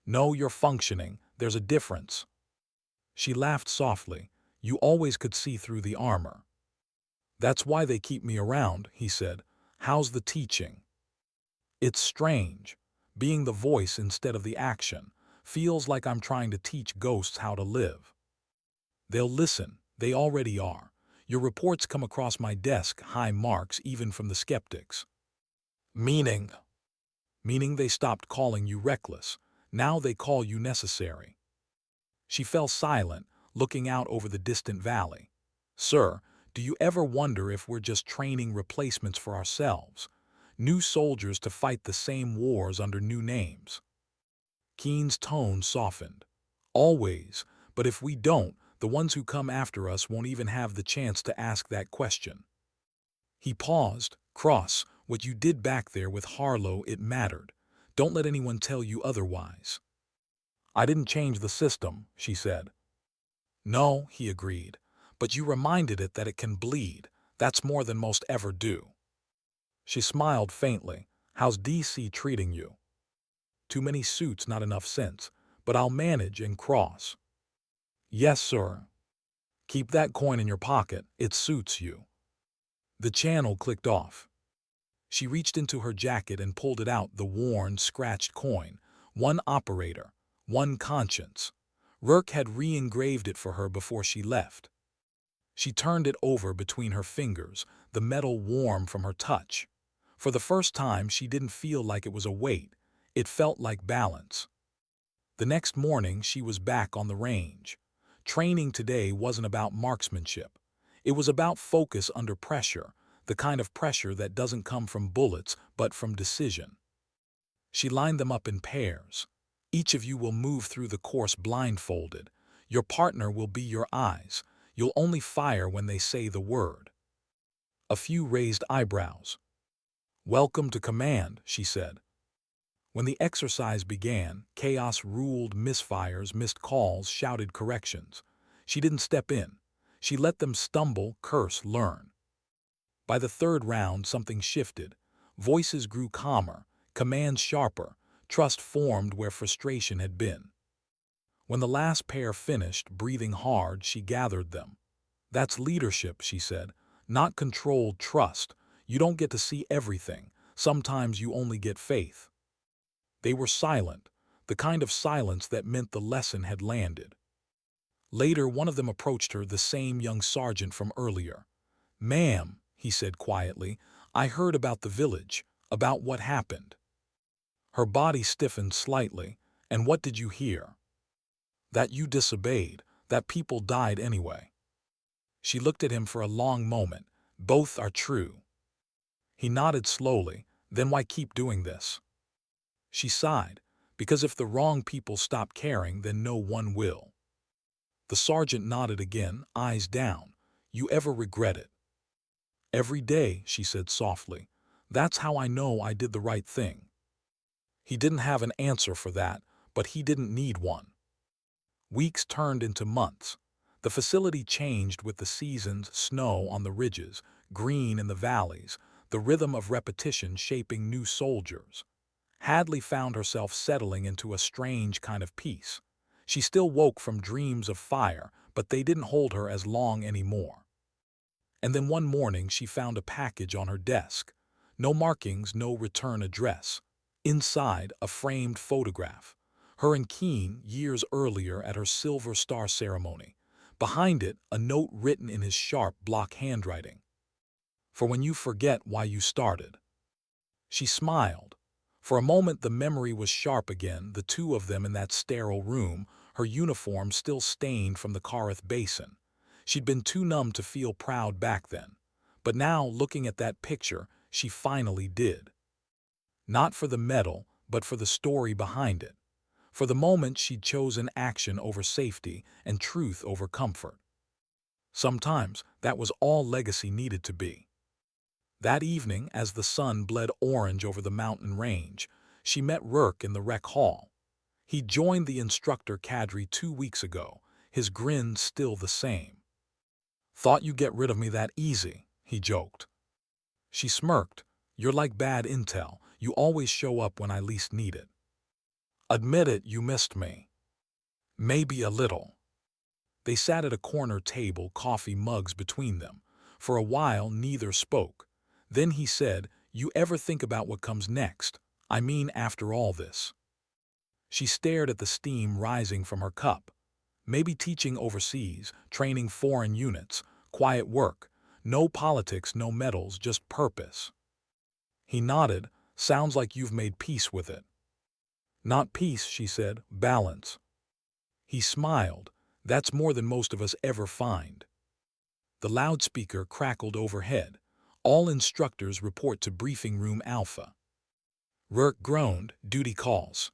Speaker 1: "No, you're functioning. There's a difference." She laughed softly. "You always could see through the armor." "That's why they keep me around," he said. "How's the teaching?" "It's strange. Being the voice instead of the action. Feels like I'm trying to teach ghosts how to live." "They'll listen. They already are. Your reports come across my desk, high marks even from the skeptics. Meaning? Meaning they stopped calling you reckless. Now they call you necessary. She fell silent, looking out over the distant valley. Sir, do you ever wonder if we're just training replacements for ourselves? New soldiers to fight the same wars under new names. Keene's tone softened. Always, but if we don't, the ones who come after us won't even have the chance to ask that question. He paused. Cross, what you did back there with Harlow, it mattered. Don't let anyone tell you otherwise. I didn't change the system, she said. No, he agreed, but you reminded it that it can bleed. That's more than most ever do. She smiled faintly. How's DC treating you? Too many suits, not enough sense, but I'll manage. And Cross. Yes, sir. Keep that coin in your pocket, it suits you. The channel clicked off. She reached into her jacket and pulled it out, the worn, scratched coin. One operator, one conscience. Rourke had re-engraved it for her before she left. She turned it over between her fingers, the metal warm from her touch. For the first time, she didn't feel like it was a weight. It felt like balance. The next morning, she was back on the range. Training today wasn't about marksmanship. It was about focus under pressure, the kind of pressure that doesn't come from bullets, but from decision. She lined them up in pairs. Each of you will move through the course blindfolded. Your partner will be your eyes. You'll only fire when they say the word. A few raised eyebrows. Welcome to command, she said. When the exercise began, chaos ruled. Misfires, missed calls, shouted corrections. She didn't step in. She let them stumble, curse, learn. By the third round, something shifted. Voices grew calmer, commands sharper, trust formed where frustration had been. When the last pair finished, breathing hard, she gathered them. That's leadership, she said. Not controlled trust. You don't get to see everything. Sometimes you only get faith. They were silent, the kind of silence that meant the lesson had landed. Later, one of them approached her, the same young sergeant from earlier. Ma'am, he said quietly, I heard about the village, about what happened. Her body stiffened slightly. And what did you hear? That you disobeyed, that people died anyway. She looked at him for a long moment. Both are true. He nodded slowly. Then why keep doing this? She sighed. Because if the wrong people stop caring, then no one will. The sergeant nodded again, eyes down. You ever regret it? Every day, she said softly. That's how I know I did the right thing. He didn't have an answer for that, but he didn't need one. Weeks turned into months. The facility changed with the seasons, snow on the ridges, green in the valleys, the rhythm of repetition shaping new soldiers. Hadley found herself settling into a strange kind of peace. She still woke from dreams of fire, but they didn't hold her as long anymore. And then one morning she found a package on her desk. No markings, no return address. Inside, a framed photograph. Her and Keene, years earlier at her Silver Star ceremony. Behind it, a note written in his sharp block handwriting. For when you forget why you started. She smiled. For a moment the memory was sharp again, the two of them in that sterile room, her uniform still stained from the Kareth basin. She'd been too numb to feel proud back then. But now, looking at that picture, she finally did. Not for the medal, but for the story behind it. For the moment she'd chosen action over safety and truth over comfort. Sometimes that was all legacy needed to be. That evening, as the sun bled orange over the mountain range, she met Rourke in the rec hall. He joined the instructor cadre 2 weeks ago, his grin still the same. Thought you'd get rid of me that easy, he joked. She smirked. You're like bad intel. You always show up when I least need it. Admit it, you missed me. Maybe a little. They sat at a corner table, coffee mugs between them. For a while, neither spoke. Then he said, you ever think about what comes next? I mean, after all this. She stared at the steam rising from her cup. Maybe teaching overseas, training foreign units, quiet work. No politics, no medals, just purpose. He nodded. Sounds like you've made peace with it. Not peace, she said, balance. He smiled. That's more than most of us ever find. The loudspeaker crackled overhead. All instructors report to briefing room Alpha. Rourke groaned, duty calls.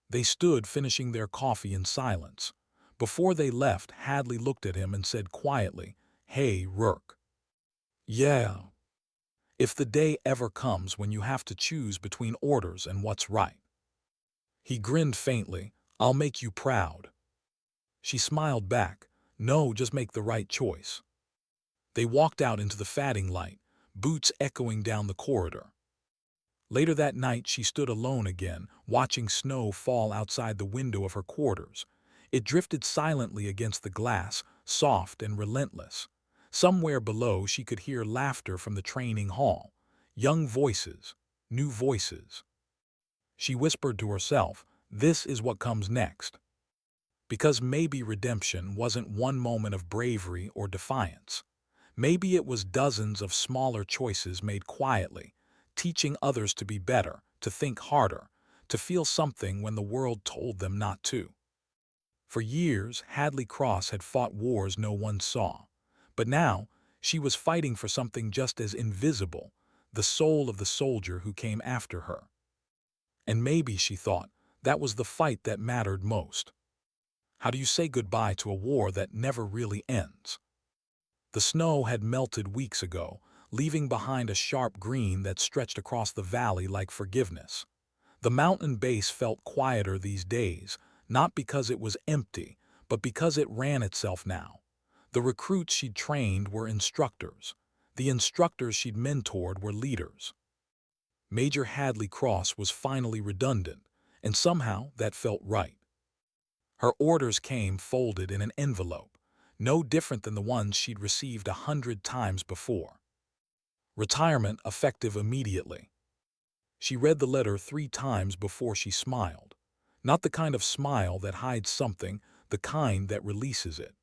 Speaker 1: They stood finishing their coffee in silence. Before they left, Hadley looked at him and said quietly, "Hey, Rourke. Yeah. If the day ever comes when you have to choose between orders and what's right." He grinned faintly. "I'll make you proud." She smiled back. "No, just make the right choice." They walked out into the fading light, boots echoing down the corridor. Later that night she stood alone again, watching snow fall outside the window of her quarters. It drifted silently against the glass, soft and relentless. Somewhere below she could hear laughter from the training hall. Young voices, new voices. She whispered to herself, "This is what comes next." Because maybe redemption wasn't one moment of bravery or defiance. Maybe it was dozens of smaller choices made quietly, teaching others to be better, to think harder, to feel something when the world told them not to. For years, Hadley Cross had fought wars no one saw. But now, she was fighting for something just as invisible, the soul of the soldier who came after her. And maybe, she thought, that was the fight that mattered most. How do you say goodbye to a war that never really ends? The snow had melted weeks ago, leaving behind a sharp green that stretched across the valley like forgiveness. The mountain base felt quieter these days, not because it was empty, but because it ran itself now. The recruits she'd trained were instructors. The instructors she'd mentored were leaders. Major Hadley Cross was finally redundant, and somehow that felt right. Her orders came folded in an envelope, no different than the ones she'd received 100 times before. Retirement effective immediately. She read the letter 3 times before she smiled. Not the kind of smile that hides something, the kind that releases it.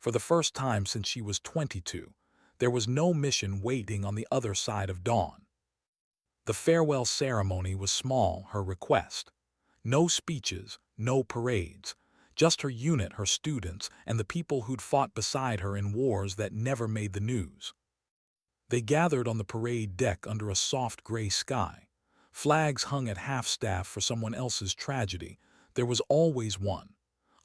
Speaker 1: For the first time since she was 22, there was no mission waiting on the other side of dawn. The farewell ceremony was small, her request. No speeches, no parades, just her unit, her students, and the people who'd fought beside her in wars that never made the news. They gathered on the parade deck under a soft gray sky. Flags hung at half-staff for someone else's tragedy. There was always one.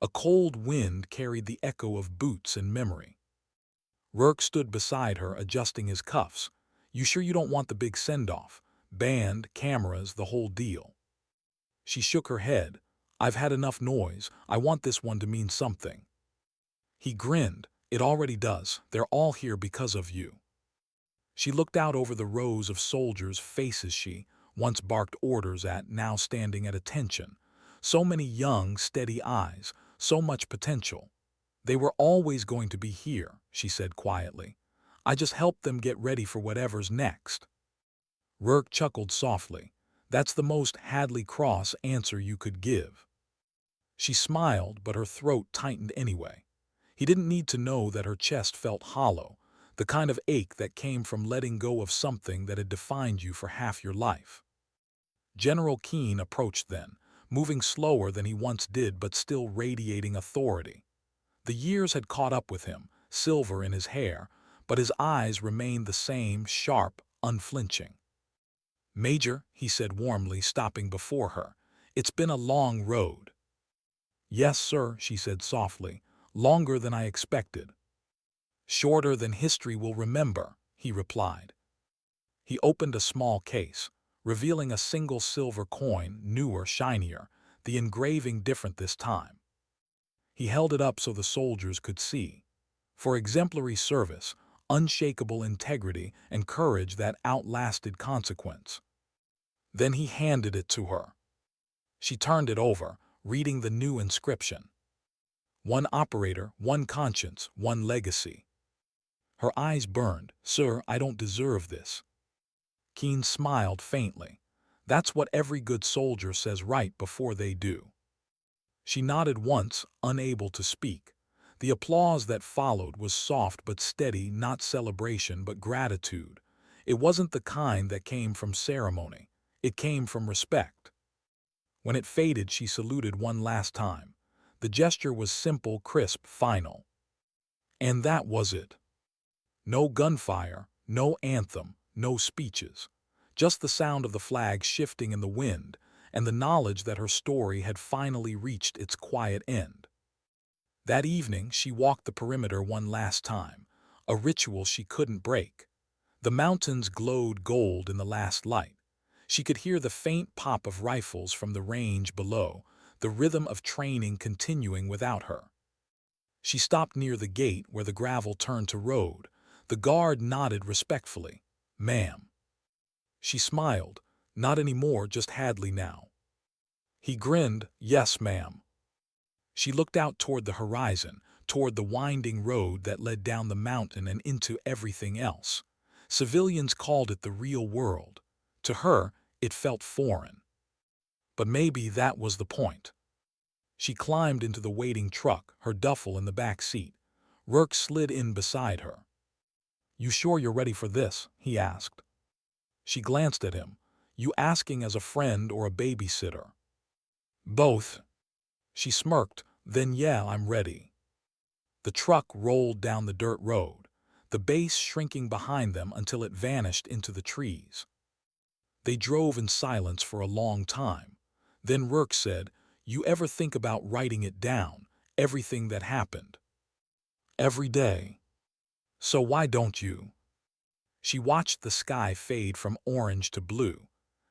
Speaker 1: A cold wind carried the echo of boots and memory. Rourke stood beside her, adjusting his cuffs. "You sure you don't want the big send-off? Band, cameras, the whole deal." She shook her head. "I've had enough noise. I want this one to mean something." He grinned. "It already does. They're all here because of you." She looked out over the rows of soldiers' faces she once barked orders at, now standing at attention. So many young, steady eyes, so much potential. "They were always going to be here," she said quietly. "I just helped them get ready for whatever's next." Rourke chuckled softly. "That's the most Hadley Cross answer you could give." She smiled, but her throat tightened anyway. He didn't need to know that her chest felt hollow, the kind of ache that came from letting go of something that had defined you for half your life. General Keane approached then, moving slower than he once did but still radiating authority. The years had caught up with him, silver in his hair, but his eyes remained the same, sharp, unflinching. "Major," he said warmly, stopping before her, "it's been a long road." "Yes, sir," she said softly, "longer than I expected." "Shorter than history will remember," he replied. He opened a small case, revealing a single silver coin, newer, shinier, the engraving different this time. He held it up so the soldiers could see. For exemplary service, unshakable integrity, and courage that outlasted consequence. Then he handed it to her. She turned it over, reading the new inscription. "One operator, one conscience, one legacy." Her eyes burned. "Sir, I don't deserve this." Keane smiled faintly. "That's what every good soldier says right before they do." She nodded once, unable to speak. The applause that followed was soft but steady, not celebration but gratitude. It wasn't the kind that came from ceremony. It came from respect. When it faded, she saluted one last time. The gesture was simple, crisp, final. And that was it. No gunfire, no anthem, no speeches. Just the sound of the flag shifting in the wind, and the knowledge that her story had finally reached its quiet end. That evening, she walked the perimeter one last time, a ritual she couldn't break. The mountains glowed gold in the last light. She could hear the faint pop of rifles from the range below, the rhythm of training continuing without her. She stopped near the gate where the gravel turned to road. The guard nodded respectfully. "Ma'am." She smiled. "Not anymore, just Hadley now." He grinned. "Yes, ma'am." She looked out toward the horizon, toward the winding road that led down the mountain and into everything else. Civilians called it the real world. To her, it felt foreign. But maybe that was the point. She climbed into the waiting truck, her duffel in the back seat. Rourke slid in beside her. "You sure you're ready for this?" he asked. She glanced at him. "You asking as a friend or a babysitter?" "Both." She smirked. "Then yeah, I'm ready." The truck rolled down the dirt road, the base shrinking behind them until it vanished into the trees. They drove in silence for a long time. Then Rourke said, "You ever think about writing it down, everything that happened?" "Every day." "So why don't you?" She watched the sky fade from orange to blue.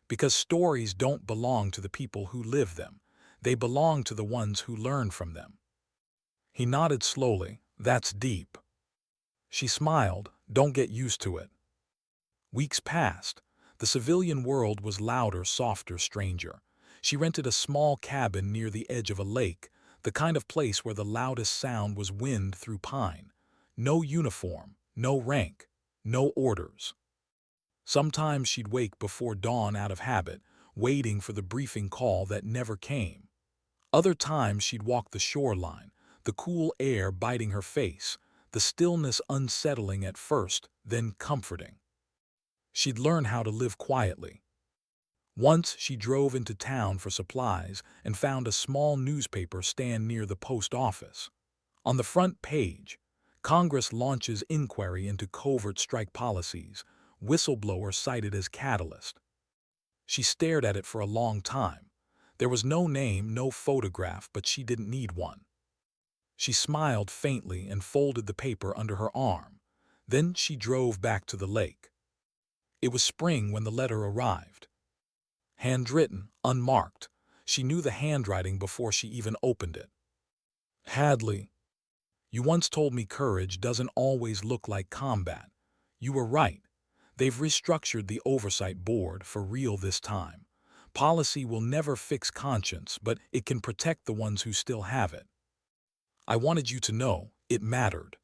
Speaker 1: "Because stories don't belong to the people who live them. They belong to the ones who learn from them." He nodded slowly. "That's deep." She smiled. "Don't get used to it." Weeks passed. The civilian world was louder, softer, stranger. She rented a small cabin near the edge of a lake, the kind of place where the loudest sound was wind through pine. No uniform, no rank, no orders. Sometimes she'd wake before dawn out of habit, waiting for the briefing call that never came. Other times she'd walk the shoreline, the cool air biting her face, the stillness unsettling at first, then comforting. She'd learn how to live quietly. Once she drove into town for supplies and found a small newspaper stand near the post office. On the front page, "Congress launches inquiry into covert strike policies, whistleblower cited as catalyst." She stared at it for a long time. There was no name, no photograph, but she didn't need one. She smiled faintly and folded the paper under her arm. Then she drove back to the lake. It was spring when the letter arrived. Handwritten, unmarked. She knew the handwriting before she even opened it. "Hadley, you once told me courage doesn't always look like combat. You were right. They've restructured the oversight board for real this time. Policy will never fix conscience, but it can protect the ones who still have it. I wanted you to know it mattered.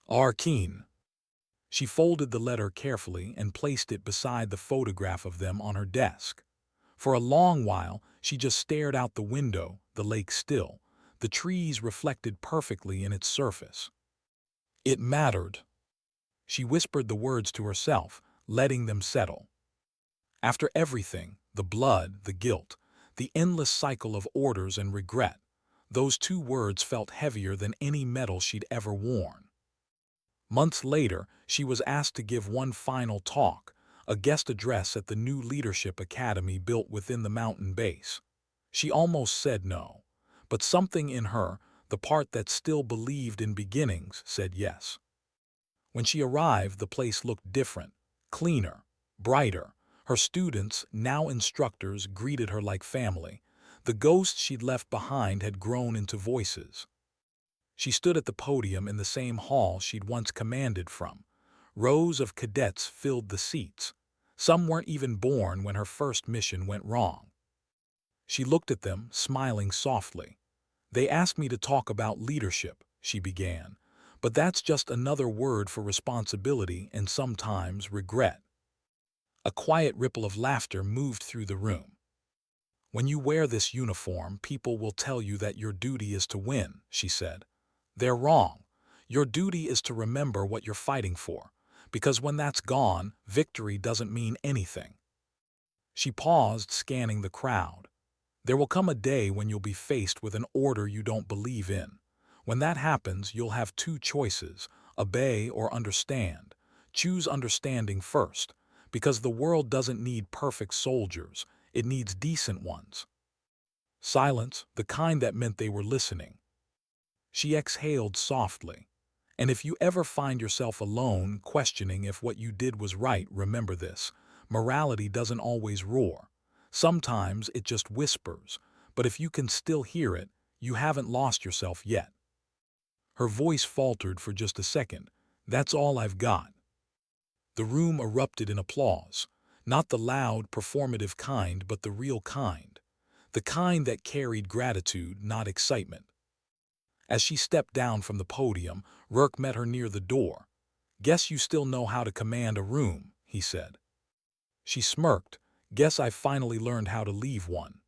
Speaker 1: R. Keen." She folded the letter carefully and placed it beside the photograph of them on her desk. For a long while, she just stared out the window, the lake still, the trees reflected perfectly in its surface. It mattered. She whispered the words to herself, letting them settle. After everything, the blood, the guilt, the endless cycle of orders and regret, those two words felt heavier than any medal she'd ever worn. Months later, she was asked to give one final talk, a guest address at the new leadership academy built within the mountain base. She almost said no, but something in her, the part that still believed in beginnings, said yes. When she arrived, the place looked different, cleaner, brighter. Her students, now instructors, greeted her like family. The ghosts she'd left behind had grown into voices. She stood at the podium in the same hall she'd once commanded from. Rows of cadets filled the seats. Some weren't even born when her first mission went wrong. She looked at them, smiling softly. "They asked me to talk about leadership," she began, "but that's just another word for responsibility and sometimes regret." A quiet ripple of laughter moved through the room. "When you wear this uniform, people will tell you that your duty is to win," she said. They're wrong. Your duty is to remember what you're fighting for, because when that's gone, victory doesn't mean anything. She paused, scanning the crowd. There will come a day when you'll be faced with an order you don't believe in. When that happens, you'll have two choices: obey or understand. Choose understanding first, because the world doesn't need perfect soldiers, it needs decent ones. Silence, the kind that meant they were listening. She exhaled softly. And if you ever find yourself alone, questioning if what you did was right, remember this: morality doesn't always roar. Sometimes it just whispers, but if you can still hear it, you haven't lost yourself yet. Her voice faltered for just a second. That's all I've got. The room erupted in applause. Not the loud, performative kind, but the real kind. The kind that carried gratitude, not excitement. As she stepped down from the podium, Rourke met her near the door. "Guess you still know how to command a room," he said. She smirked. "Guess I finally learned how to leave one."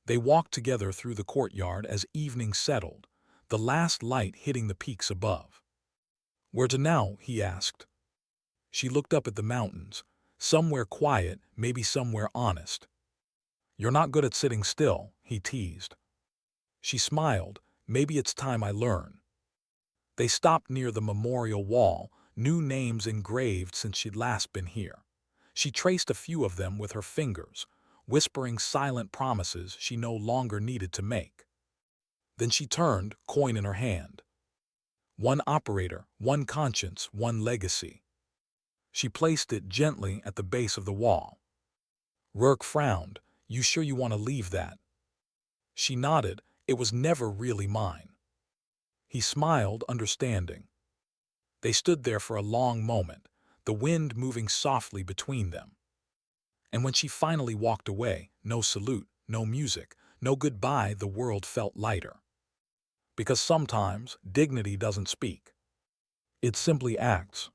Speaker 1: They walked together through the courtyard as evening settled, the last light hitting the peaks above. "Where to now?" he asked. She looked up at the mountains. "Somewhere quiet, maybe somewhere honest." "You're not good at sitting still," he teased. She smiled. "Maybe it's time I learn." They stopped near the memorial wall, new names engraved since she'd last been here. She traced a few of them with her fingers, whispering silent promises she no longer needed to make. Then she turned, coin in her hand. One operator, one conscience, one legacy. She placed it gently at the base of the wall. Rourke frowned. "You sure you want to leave that?" She nodded. "It was never really mine." He smiled, understanding. They stood there for a long moment, the wind moving softly between them. And when she finally walked away, no salute, no music, no goodbye, the world felt lighter. Because sometimes dignity doesn't speak. It simply acts.